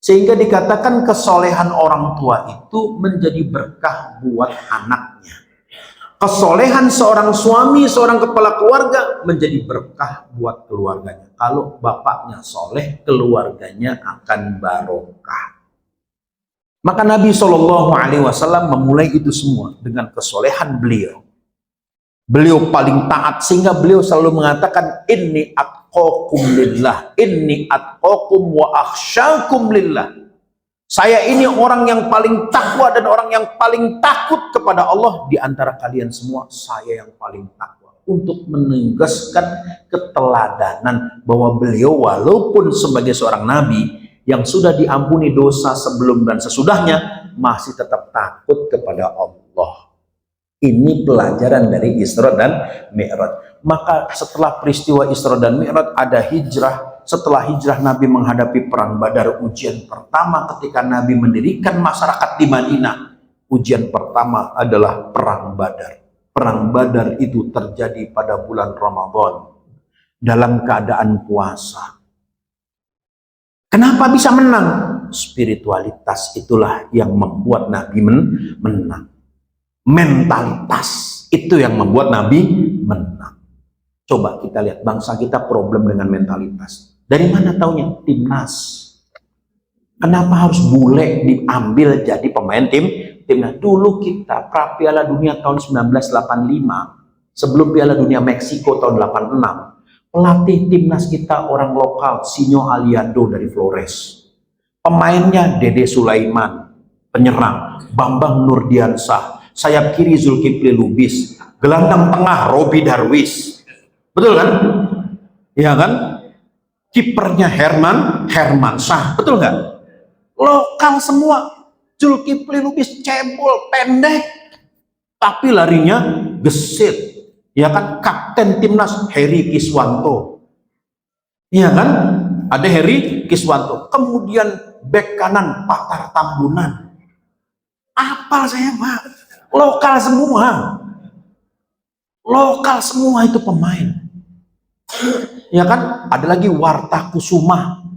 Sehingga dikatakan kesolehan orang tua itu menjadi berkah buat anaknya. Kesolehan seorang suami, seorang kepala keluarga menjadi berkah buat keluarganya. Kalau bapaknya soleh, keluarganya akan barokah. Maka Nabi SAW memulai itu semua dengan kesolehan beliau. Beliau paling taat sehingga beliau selalu mengatakan inni atqakum lillah, inni atqakum wa akhsyakum lillah. Saya ini orang yang paling takwa dan orang yang paling takut kepada Allah di antara kalian semua. Saya yang paling takwa. Untuk menegaskan keteladanan bahwa beliau walaupun sebagai seorang nabi yang sudah diampuni dosa sebelum dan sesudahnya, masih tetap takut kepada Allah. Ini pelajaran dari Isra dan Mi'raj. Maka setelah peristiwa Isra dan Mi'raj ada hijrah. Setelah hijrah Nabi menghadapi perang Badar. Ujian pertama ketika Nabi mendirikan masyarakat di Madinah, ujian pertama adalah perang Badar. Perang Badar itu terjadi pada bulan Ramadan dalam keadaan puasa. Kenapa bisa menang? Spiritualitas itulah yang membuat Nabi menang. Mentalitas itu yang membuat Nabi menang. Coba kita lihat bangsa kita problem dengan mentalitas. Dari mana taunya? Timnas. Kenapa harus bule diambil jadi pemain timnas? Dulu kita pra Piala Dunia tahun 1985, sebelum Piala Dunia Meksiko tahun 86, pelatih timnas kita orang lokal, Sinyo Aliando dari Flores. Pemainnya Dede Sulaiman, penyerang, Bambang Nurdiansah, sayap kiri Zulkifli Lubis, gelandang tengah Robi Darwis. Betul kan? Iya kan? Kipernya Hermansyah. Betul nggak? Lokal semua. Zulkifli Lubis cebol, pendek, tapi larinya gesit. Ya kan? Kapten timnas Heri Kiswanto. Iya kan? Ada Heri Kiswanto. Kemudian bek kanan Patar Tambunan. Apal saya Pak. Lokal semua. Lokal semua itu pemain. Ya kan? Ada lagi Warta Kusuma.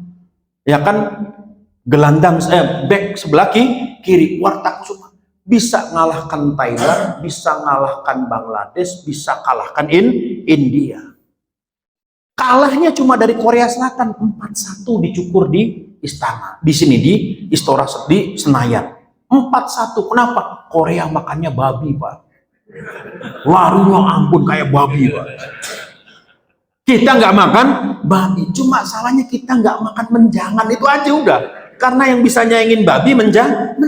Ya kan? Gelandang back sebelah kiri Warta Kusuma. Bisa ngalahkan Thailand, bisa ngalahkan Bangladesh, bisa kalahkan India. Kalahnya cuma dari Korea Selatan 4-1 dicukur di istana. Di sini di Istora di Senayan. 4-1. Kenapa? Korea makannya babi, Pak. Larinya ampun kayak babi, Pak. Kita nggak makan babi. Cuma salahnya kita nggak makan menjangan. Itu aja udah. Karena yang bisa nyaingin babi menjangan.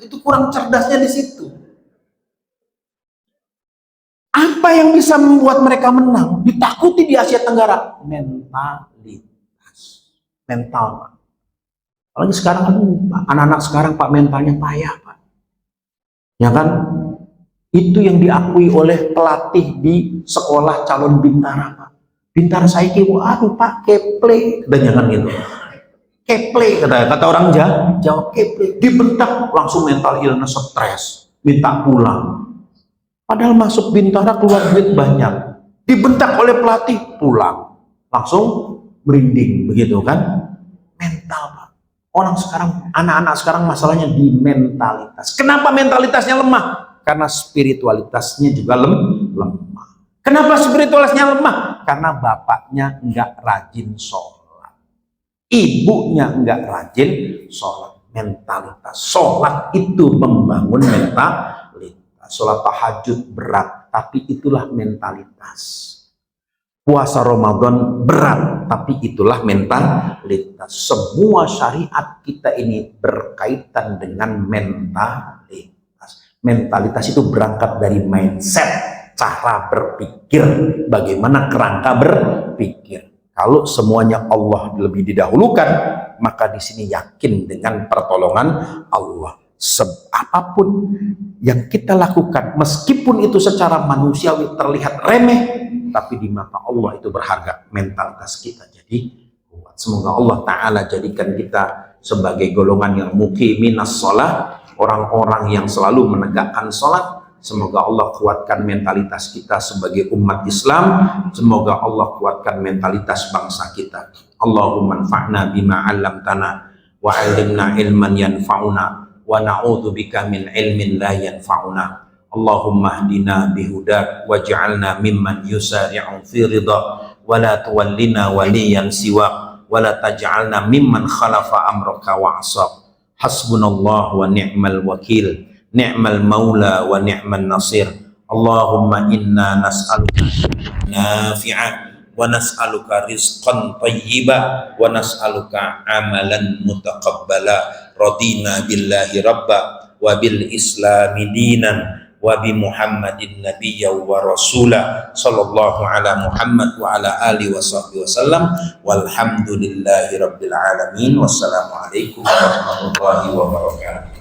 Itu kurang cerdasnya di situ. Apa yang bisa membuat mereka menang? Ditakuti di Asia Tenggara. Mentalitas. Mental, Pak. Apalagi sekarang anak-anak sekarang Pak mentalnya payah, Pak. Ya kan? Itu yang diakui oleh pelatih di sekolah calon bintara, Pak. Bintara saiki, aduh Pak, keple. Dan jangan gitu. keple, kata orang Jawa, keple, dibentak langsung mental illness, stres, minta pulang. Padahal masuk Bintara keluar duit banyak, dibentak oleh pelatih, pulang, langsung merinding, begitu kan? Mental, Pak. Orang sekarang, anak-anak sekarang masalahnya di mentalitas. Kenapa mentalitasnya lemah? Karena spiritualitasnya juga lemah. Kenapa spiritualitasnya lemah? Karena bapaknya enggak rajin sholat, ibunya enggak rajin sholat. Mentalitas sholat itu membangun mentalitas. Sholat tahajud berat, tapi itulah mentalitas. Puasa Ramadan berat, tapi itulah mentalitas. Semua syariat kita ini berkaitan dengan mentalitas. Mentalitas itu berangkat dari mindset, cara berpikir, bagaimana kerangka berpikir. Kalau semuanya Allah lebih didahulukan, maka di sini yakin dengan pertolongan Allah. Apapun yang kita lakukan, meskipun itu secara manusiawi terlihat remeh, tapi di mata Allah itu berharga. Mentalitas kita jadi kuat. Semoga Allah Ta'ala jadikan kita sebagai golongan yang muqiminas sholat, orang-orang yang selalu menegakkan sholat. Semoga Allah kuatkan mentalitas kita sebagai umat Islam. Semoga Allah kuatkan mentalitas bangsa kita. Allahumma anfa'na bima 'allamtana wa 'allimna ilman yanfa'una wa na'udzubika min ilmin la yanfa'una. Allahumma hdina bihudak waj'alna mimman yusari'u fi ridha wa la tuwallina waliyan siwa wa la taj'alna mimman khalafa amraka wa 'asab. Hasbunallah wa ni'mal wakil, ni'mal maula wa ni'man nasir. Allahumma inna nas'aluka nafi'a wa nas'aluka rizqan tayyiba wa nas'aluka amalan mutaqabbala. Radina billahi rabba wa bil islami dinan wa bi Muhammadin nabiyya wa rasula sallallahu ala Muhammad wa ala alihi wa sahbihi wasallam. Walhamdulillahi rabbil alamin. Wassalamualaikum warahmatullahi wabarakatuh.